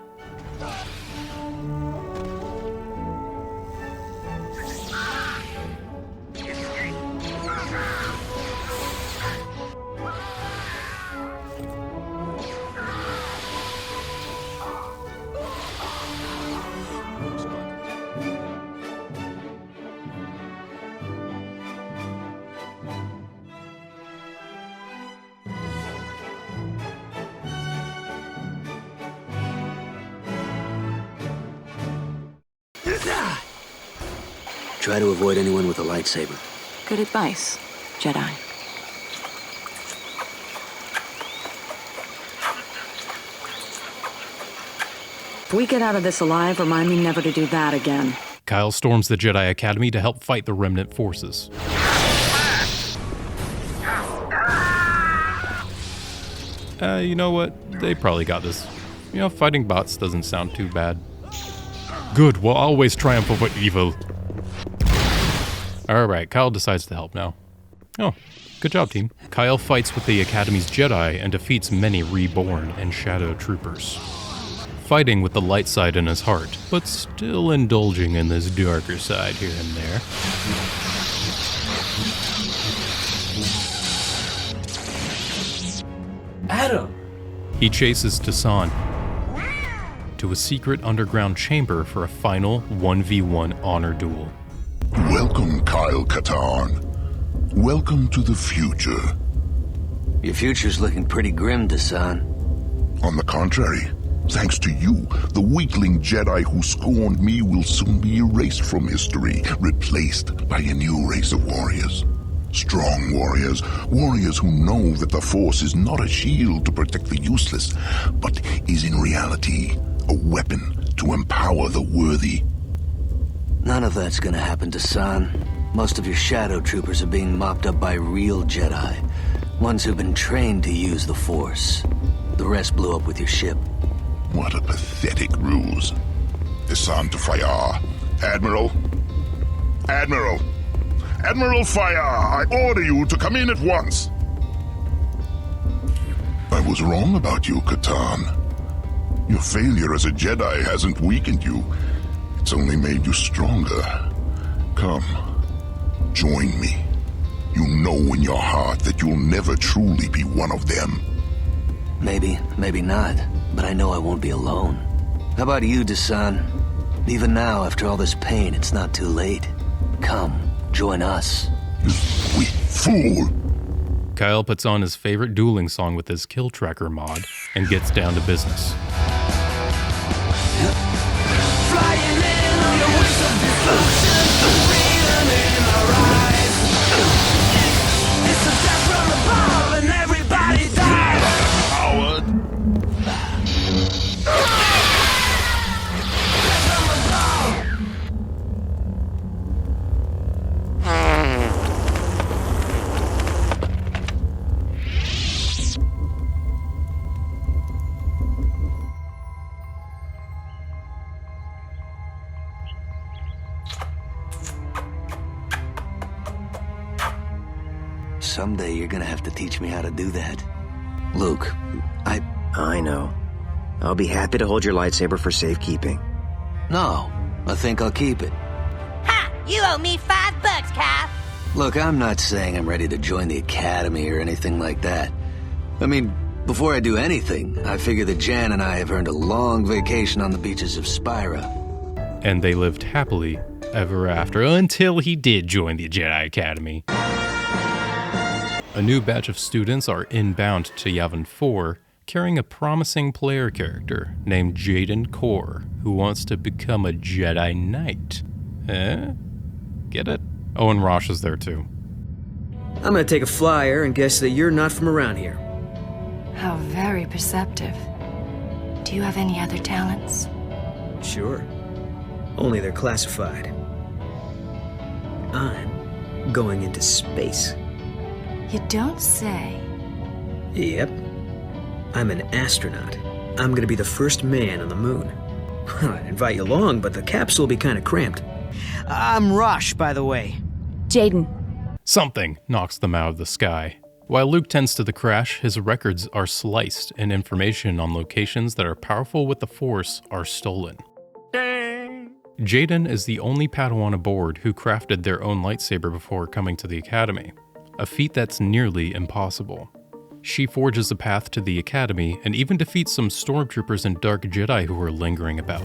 Try to avoid anyone with a lightsaber. Good advice, Jedi. If we get out of this alive, remind me never to do that again. Kyle storms the Jedi Academy to help fight the Remnant forces. You know what? They probably got this. You know, fighting bots doesn't sound too bad. Good will always triumph over evil. Alright, Kyle decides to help now. Oh, good job, team. Kyle fights with the Academy's Jedi and defeats many Reborn and Shadow Troopers. Fighting with the light side in his heart, but still indulging in this darker side here and there. Adam! He chases Desan to a secret underground chamber for a final 1v1 honor duel. Welcome, Kyle Katarn. Welcome to the future. Your future's looking pretty grim, Dasan. On the contrary, thanks to you, the weakling Jedi who scorned me will soon be erased from history, replaced by a new race of warriors. Strong warriors, warriors who know that the Force is not a shield to protect the useless, but is in reality a weapon to empower the worthy. None of that's gonna happen, Dasan. Most of your shadow troopers are being mopped up by real Jedi, ones who've been trained to use the Force. The rest blew up with your ship. What a pathetic ruse. Dasan to Fayar. Admiral? Admiral! Admiral Fayar, I order you to come in at once. I was wrong about you, Katarn. Your failure as a Jedi hasn't weakened you. It's only made you stronger. Come, join me. You know in your heart that you'll never truly be one of them. Maybe, maybe not, but I know I won't be alone. How about you, Dasan? Even now, after all this pain, it's not too late. Come, join us. We fool! Kyle puts on his favorite dueling song with his Kill Tracker mod and gets down to business. Someday you're gonna have to teach me how to do that. Luke, I know. I'll be happy to hold your lightsaber for safekeeping. No, I think I'll keep it. Ha! You owe me $5, Kyle. Look, I'm not saying I'm ready to join the Academy or anything like that. I mean, before I do anything, I figure that Jan and I have earned a long vacation on the beaches of Spyra. And they lived happily ever after until he did join the Jedi Academy. A new batch of students are inbound to Yavin 4, carrying a promising player character named Jaden Core, who wants to become a Jedi Knight. Get it? Oh, and Rosh is there too. I'm gonna take a flyer and guess that you're not from around here. How very perceptive. Do you have any other talents? Sure. Only they're classified. I'm going into space. You don't say. Yep. I'm an astronaut. I'm gonna be the first man on the moon. I'd invite you along, but the capsule will be kind of cramped. I'm Rosh, by the way. Jaden. Something knocks them out of the sky. While Luke tends to the crash, his records are sliced and information on locations that are powerful with the Force are stolen. Jaden is the only Padawan aboard who crafted their own lightsaber before coming to the Academy, a feat that's nearly impossible. She forges a path to the Academy and even defeats some stormtroopers and dark Jedi who are lingering about.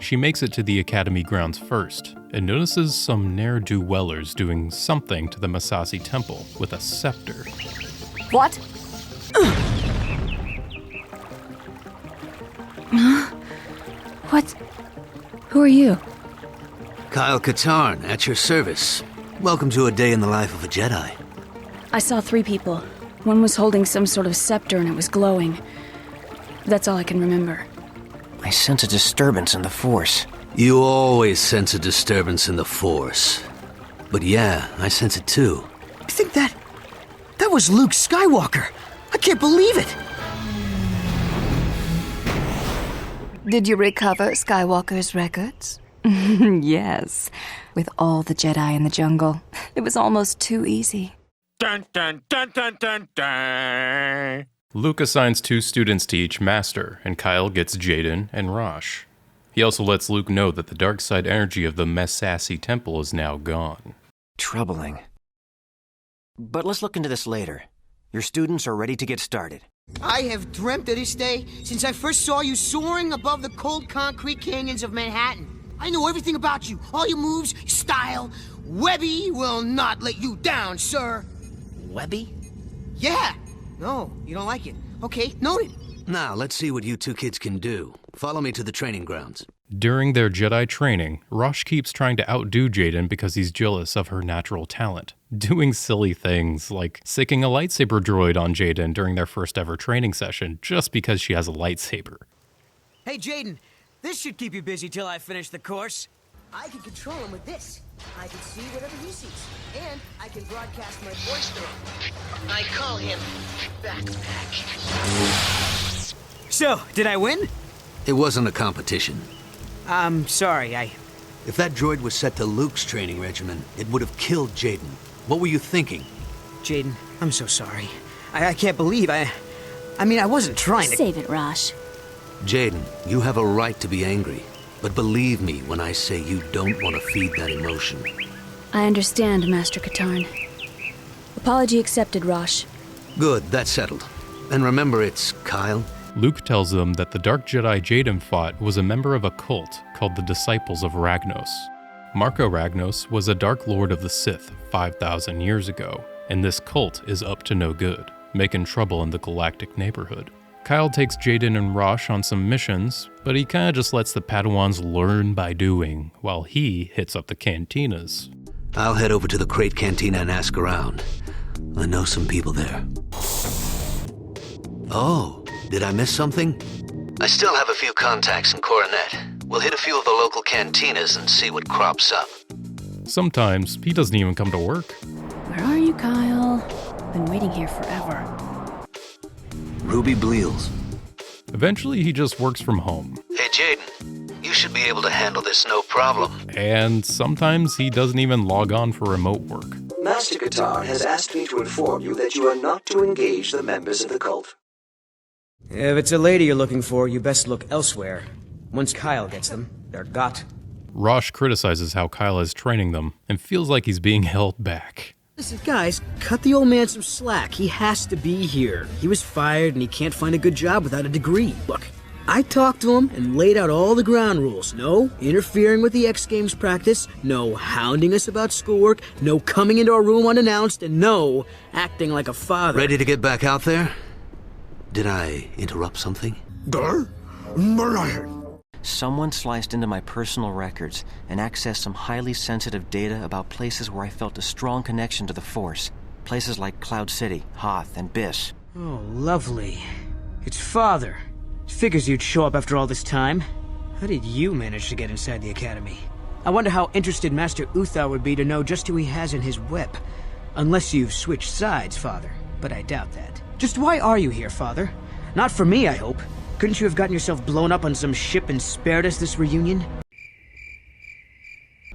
She makes it to the Academy grounds first and notices some ne'er-do-wellers doing something to the Masasi Temple with a scepter. What? What? Who are you? Kyle Katarn, at your service. Welcome to a day in the life of a Jedi. I saw 3 people. One was holding some sort of scepter and it was glowing. That's all I can remember. I sense a disturbance in the Force. You always sense a disturbance in the Force. But yeah, I sense it too. You think that was Luke Skywalker? I can't believe it! Did you recover Skywalker's records? Yes. With all the Jedi in the jungle. It was almost too easy. Dun dun dun dun dun dun. Luke assigns 2 students to each master, and Kyle gets Jaden and Rosh. He also lets Luke know that the dark side energy of the Masasi Temple is now gone. Troubling. But let's look into this later. Your students are ready to get started. I have dreamt of this day since I first saw you soaring above the cold concrete canyons of Manhattan. I know everything about you, all your moves, your style. Webby will not let you down, sir. Webby? Yeah! No, you don't like it. Okay, noted. Now, let's see what you two kids can do. Follow me to the training grounds. During their Jedi training, Rosh keeps trying to outdo Jaden because he's jealous of her natural talent, doing silly things like sicking a lightsaber droid on Jaden during their first ever training session just because she has a lightsaber. Hey, Jaden, this should keep you busy till I finish the course. I can control him with this. I can see whatever he sees. And I can broadcast my voice through him. I call him Backpack. So, did I win? It wasn't a competition. I'm sorry, If that droid was set to Luke's training regimen, it would have killed Jaden. What were you thinking? Jaden, I'm so sorry. I can't believe I mean, I wasn't trying to... Save it, Rosh. Jaden, you have a right to be angry. But believe me when I say you don't want to feed that emotion. I understand, Master Katarn. Apology accepted, Rosh. Good, that's settled. And remember, it's Kyle. Luke tells them that the Dark Jedi Jaden fought was a member of a cult called the Disciples of Ragnos. Marco Ragnos was a Dark Lord of the Sith 5,000 years ago, and this cult is up to no good, making trouble in the galactic neighborhood. Kyle takes Jaden and Rosh on some missions, but he kinda just lets the Padawans learn by doing, while he hits up the cantinas. I'll head over to the Crate Cantina and ask around. I know some people there. Oh, did I miss something? I still have a few contacts in Coronet. We'll hit a few of the local cantinas and see what crops up. Sometimes he doesn't even come to work. Where are you, Kyle? Been waiting here forever. Ruby Bleals. Eventually, he just works from home. Hey, Jaden, you should be able to handle this no problem. And sometimes he doesn't even log on for remote work. Master Katarn has asked me to inform you that you are not to engage the members of the cult. If it's a lady you're looking for, you best look elsewhere. Once Kyle gets them, they're got. Rosh criticizes how Kyle is training them and feels like he's being held back. Listen, guys, cut the old man some slack. He has to be here. He was fired and he can't find a good job without a degree. Look, I talked to him and laid out all the ground rules. No interfering with the X Games practice, no hounding us about schoolwork, no coming into our room unannounced, and no acting like a father. Ready to get back out there? Did I interrupt something? Someone sliced into my personal records and accessed some highly sensitive data about places where I felt a strong connection to the Force. Places like Cloud City, Hoth, and Biss. Oh, lovely. It's Father. Figures you'd show up after all this time. How did you manage to get inside the Academy? I wonder how interested Master Uthar would be to know just who he has in his whip. Unless you've switched sides, Father. But I doubt that. Just why are you here, Father? Not for me, I hope. Couldn't you have gotten yourself blown up on some ship and spared us this reunion?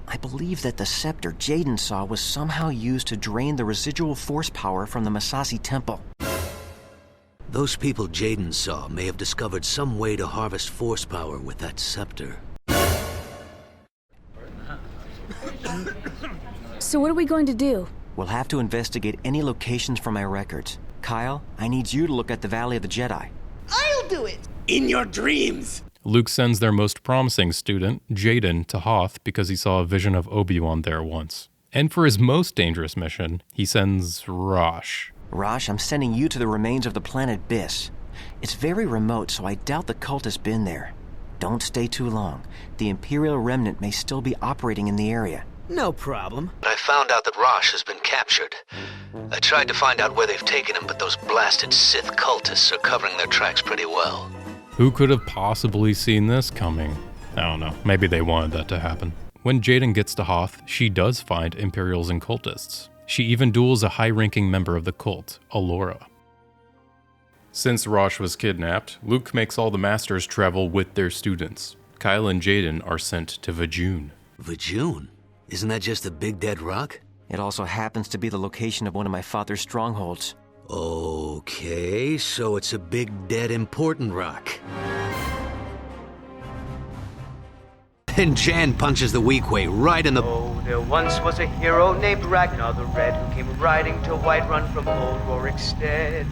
I believe that the scepter Jaden saw was somehow used to drain the residual force power from the Masasi Temple. Those people Jaden saw may have discovered some way to harvest force power with that scepter. So what are we going to do? We'll have to investigate any locations from my records. Kyle, I need you to look at the Valley of the Jedi. I'll do it! In your dreams! Luke sends their most promising student, Jaden, to Hoth because he saw a vision of Obi-Wan there once. And for his most dangerous mission, he sends Rosh. Rosh, I'm sending you to the remains of the planet Biss. It's very remote, so I doubt the cult has been there. Don't stay too long. The Imperial Remnant may still be operating in the area. No problem. I found out that Rosh has been captured. I tried to find out where they've taken him, but those blasted Sith cultists are covering their tracks pretty well. Who could have possibly seen this coming? I don't know. Maybe they wanted that to happen. When Jaden gets to Hoth, she does find Imperials and cultists. She even duels a high-ranking member of the cult, Alora. Since Rosh was kidnapped, Luke makes all the Masters travel with their students. Kyle and Jaden are sent to Vajun. Vajun? Isn't that just a big dead rock? It also happens to be the location of one of my father's strongholds. Okay, so it's a big, dead, important rock. And Jan punches the weak way right in the... Oh, there once was a hero named Ragnar the Red who came riding to Whiterun from old Rorikstead.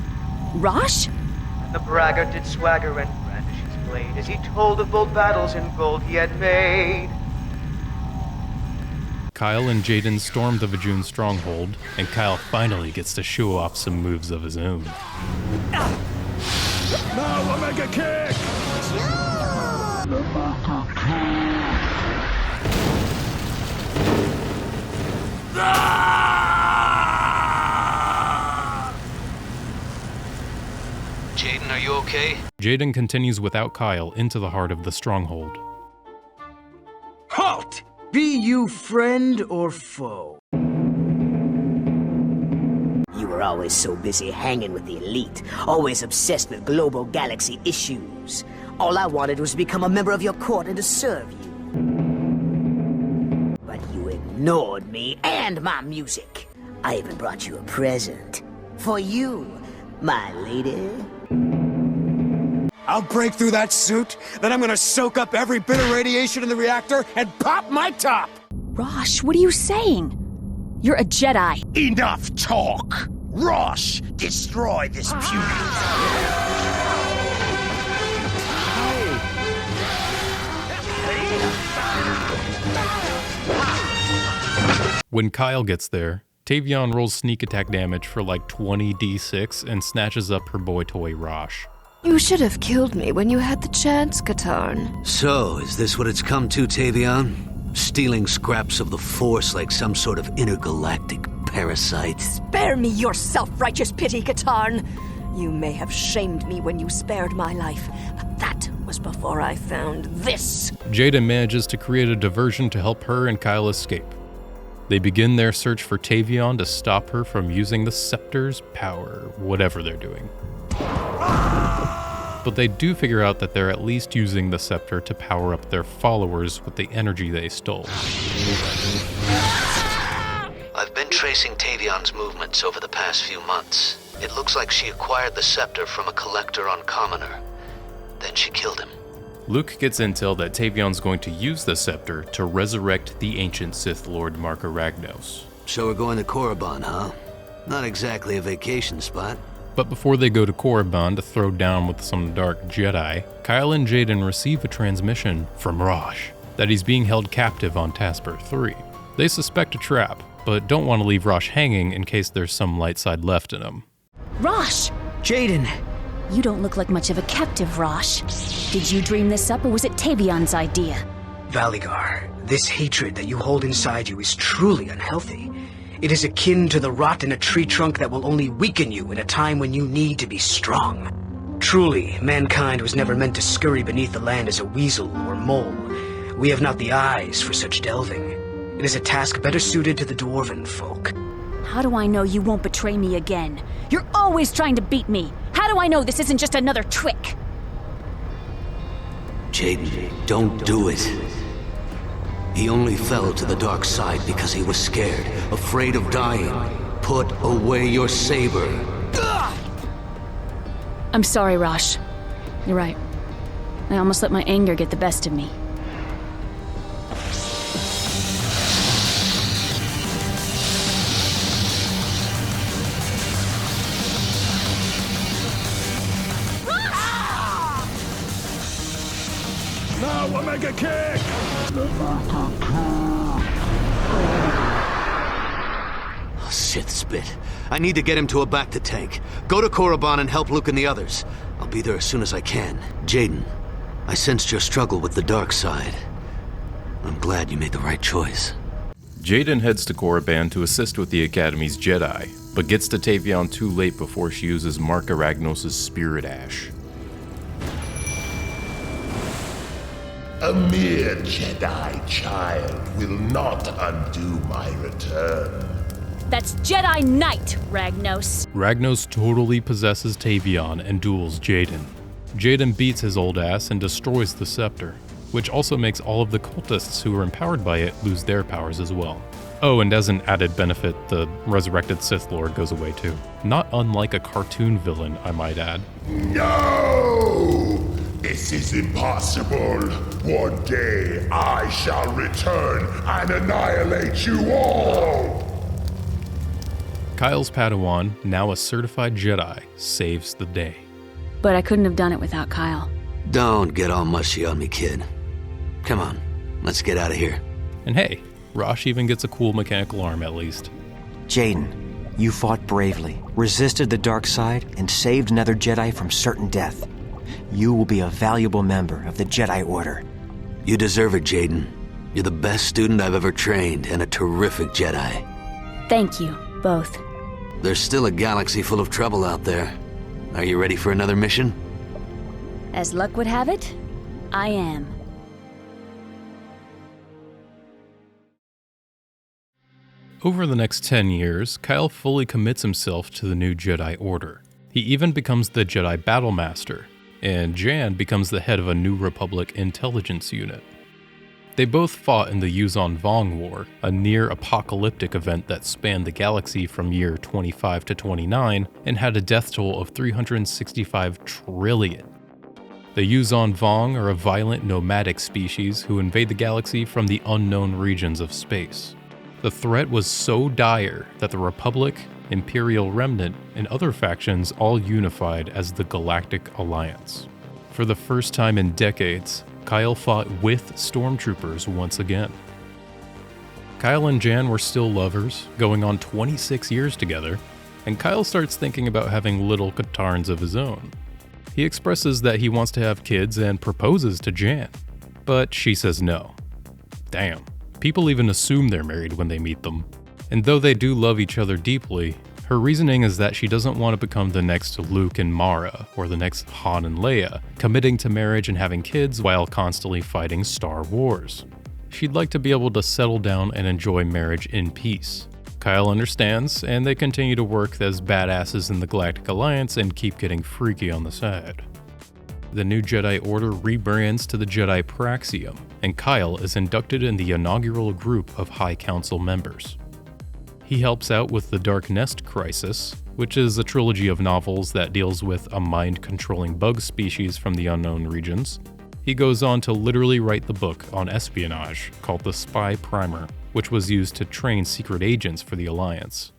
Rosh? And the braggart did swagger and brandish his blade as he told of bold battles and gold he had made. Kyle and Jaden storm the Vajun stronghold, and Kyle finally gets to show off some moves of his own. Now Omega Kick! Jaden, are you okay? Jaden continues without Kyle into the heart of the stronghold. Halt! Be you friend or foe? You were always so busy hanging with the elite, always obsessed with global galaxy issues. All I wanted was to become a member of your court and to serve you. But you ignored me and my music. I even brought you a present. For you, my lady. I'll break through that suit, then I'm gonna soak up every bit of radiation in the reactor and pop my top! Rosh, what are you saying? You're a Jedi. Enough talk! Rosh, destroy this When Kyle gets there, Tavion rolls sneak attack damage for like 20 d6 and snatches up her boy toy Rosh. You should have killed me when you had the chance, Katarn. So, is this what it's come to, Tavion? Stealing scraps of the Force like some sort of intergalactic parasite? Spare me your self-righteous pity, Katarn. You may have shamed me when you spared my life, but that was before I found this. Jaden manages to create a diversion to help her and Kyle escape. They begin their search for Tavion to stop her from using the Scepter's power, whatever they're doing. But they do figure out that they're at least using the Scepter to power up their followers with the energy they stole. I've been tracing Tavion's movements over the past few months. It looks like she acquired the Scepter from a collector on Commoner. Then she killed him. Luke gets intel that Tavion's going to use the Scepter to resurrect the ancient Sith Lord Marka Ragnos. So we're going to Korriban, huh? Not exactly a vacation spot. But before they go to Korriban to throw down with some dark Jedi, Kyle and Jaden receive a transmission from Rosh that he's being held captive on Tasper 3. They suspect a trap, but don't want to leave Rosh hanging in case there's some light side left in him. Rosh! Jaden! You don't look like much of a captive, Rosh. Did you dream this up, or was it Tavion's idea? Valigar, this hatred that you hold inside you is truly unhealthy. It is akin to the rot in a tree trunk that will only weaken you in a time when you need to be strong. Truly, mankind was never meant to scurry beneath the land as a weasel or mole. We have not the eyes for such delving. It is a task better suited to the dwarven folk. How do I know you won't betray me again? You're always trying to beat me. How do I know this isn't just another trick? Jaden, don't do it. He only fell to the dark side because he was scared, afraid of dying. Put away your saber. I'm sorry, Rosh. You're right. I almost let my anger get the best of me. Now Omega Kick! Sith spit. I need to get him to a bacta tank. Go to Korriban and help Luke and the others. I'll be there as soon as I can. Jaden, I sensed your struggle with the dark side. I'm glad you made the right choice. Jaden heads to Korriban to assist with the Academy's Jedi, but gets to Tavion too late before she uses Marka Ragnos' Spirit Ash. A mere Jedi child will not undo my return. That's Jedi Knight, Ragnos. Ragnos totally possesses Tavion and duels Jaden. Jaden beats his old ass and destroys the Scepter, which also makes all of the cultists who are empowered by it lose their powers as well. Oh, and as an added benefit, the resurrected Sith Lord goes away too. Not unlike a cartoon villain, I might add. No! This is impossible. One day I shall return and annihilate you all! Kyle's Padawan, now a certified Jedi, saves the day. But I couldn't have done it without Kyle. Don't get all mushy on me, kid. Come on, let's get out of here. And hey, Rosh even gets a cool mechanical arm at least. Jaden, you fought bravely, resisted the dark side, and saved another Jedi from certain death. You will be a valuable member of the Jedi Order. You deserve it, Jaden. You're the best student I've ever trained, and a terrific Jedi. Thank you, both. There's still a galaxy full of trouble out there. Are you ready for another mission? As luck would have it, I am. Over the next 10 years, Kyle fully commits himself to the new Jedi Order. He even becomes the Jedi Battlemaster, and Jan becomes the head of a New Republic intelligence unit. They both fought in the Yuuzhan Vong War, a near-apocalyptic event that spanned the galaxy from year 25 to 29 and had a death toll of 365 trillion. The Yuuzhan Vong are a violent nomadic species who invade the galaxy from the unknown regions of space. The threat was so dire that the Republic, Imperial Remnant, and other factions all unified as the Galactic Alliance. For the first time in decades, Kyle fought with stormtroopers once again. Kyle and Jan were still lovers, going on 26 years together, and Kyle starts thinking about having little Katarns of his own. He expresses that he wants to have kids and proposes to Jan, but she says no. Damn. People even assume they're married when they meet them. And though they do love each other deeply, her reasoning is that she doesn't want to become the next Luke and Mara, or the next Han and Leia, committing to marriage and having kids while constantly fighting Star Wars. She'd like to be able to settle down and enjoy marriage in peace. Kyle understands, and they continue to work as badasses in the Galactic Alliance and keep getting freaky on the side. The new Jedi Order rebrands to the Jedi Praxium, and Kyle is inducted in the inaugural group of High Council members. He helps out with the Dark Nest Crisis, which is a trilogy of novels that deals with a mind-controlling bug species from the unknown regions. He goes on to literally write the book on espionage called The Spy Primer, which was used to train secret agents for the Alliance.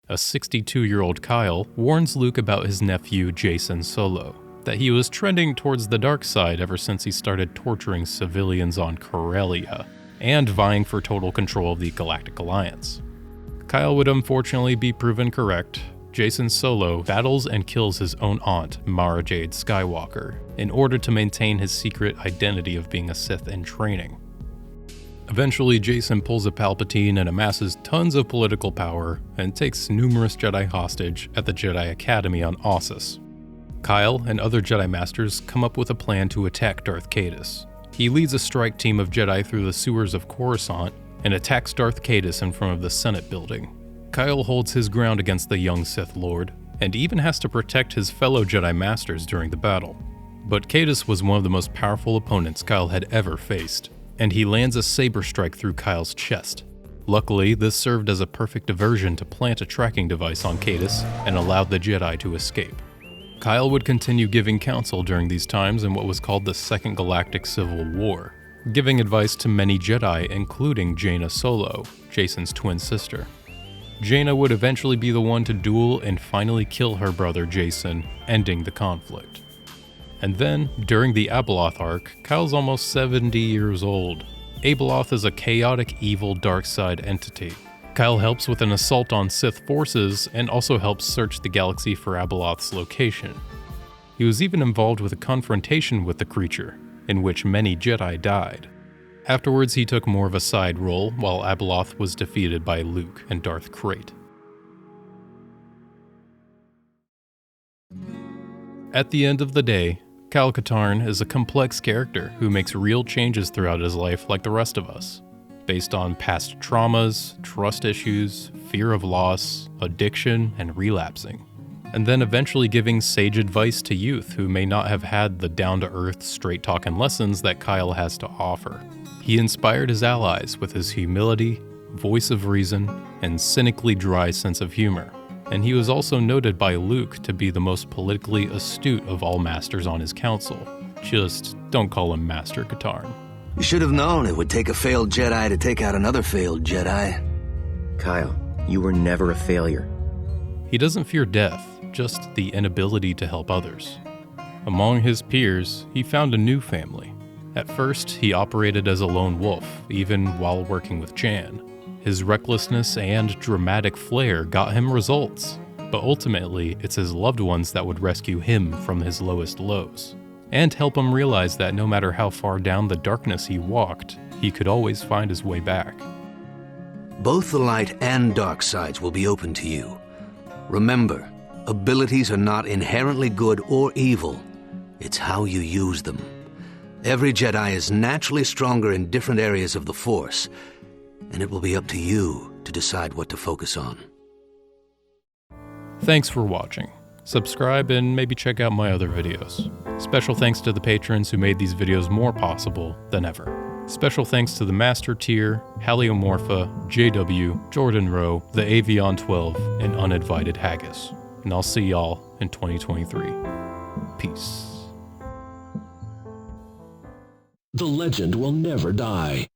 A 62-year-old Kyle warns Luke about his nephew Jacen Solo, that he was trending towards the dark side ever since he started torturing civilians on Corellia, and vying for total control of the Galactic Alliance. Kyle would unfortunately be proven correct. Jacen Solo battles and kills his own aunt, Mara Jade Skywalker, in order to maintain his secret identity of being a Sith in training. Eventually, Jacen pulls a Palpatine and amasses tons of political power, and takes numerous Jedi hostage at the Jedi Academy on Ossus. Kyle and other Jedi Masters come up with a plan to attack Darth Caedus. He leads a strike team of Jedi through the sewers of Coruscant and attacks Darth Caedus in front of the Senate building. Kyle holds his ground against the young Sith Lord, and even has to protect his fellow Jedi Masters during the battle. But Caedus was one of the most powerful opponents Kyle had ever faced, and he lands a saber strike through Kyle's chest. Luckily, this served as a perfect diversion to plant a tracking device on Caedus and allowed the Jedi to escape. Kyle would continue giving counsel during these times in what was called the Second Galactic Civil War, giving advice to many Jedi, including Jaina Solo, Jacen's twin sister. Jaina would eventually be the one to duel and finally kill her brother Jacen, ending the conflict. And then, during the Abeloth arc, Kyle's almost 70 years old. Abeloth is a chaotic, evil dark side entity. Kyle helps with an assault on Sith forces and also helps search the galaxy for Abeloth's location. He was even involved with a confrontation with the creature, in which many Jedi died. Afterwards, he took more of a side role while Abeloth was defeated by Luke and Darth Krayt. At the end of the day, Kyle Katarn is a complex character who makes real changes throughout his life like the rest of us, based on past traumas, trust issues, fear of loss, addiction, and relapsing, and then eventually giving sage advice to youth who may not have had the down-to-earth, straight-talking lessons that Kyle has to offer. He inspired his allies with his humility, voice of reason, and cynically dry sense of humor, and he was also noted by Luke to be the most politically astute of all masters on his council. Just don't call him Master Katarn. You should have known it would take a failed Jedi to take out another failed Jedi. Kyle, you were never a failure. He doesn't fear death, just the inability to help others. Among his peers, he found a new family, At first, he operated as a lone wolf, even while working with Jan. His recklessness and dramatic flair got him results, but ultimately, it's his loved ones that would rescue him from his lowest lows, and help him realize that no matter how far down the darkness he walked, he could always find his way back. Both the light and dark sides will be open to you. Remember, abilities are not inherently good or evil. It's how you use them. Every Jedi is naturally stronger in different areas of the Force, and it will be up to you to decide what to focus on. Thanks for watching. Subscribe and maybe check out my other videos. Special thanks to the patrons who made these videos more possible than ever. Special thanks to the Master Tier, Haliomorpha, JW, Jordan Rowe, the Avion 12, and Uninvited Haggis. And I'll see y'all in 2023. Peace. The legend will never die.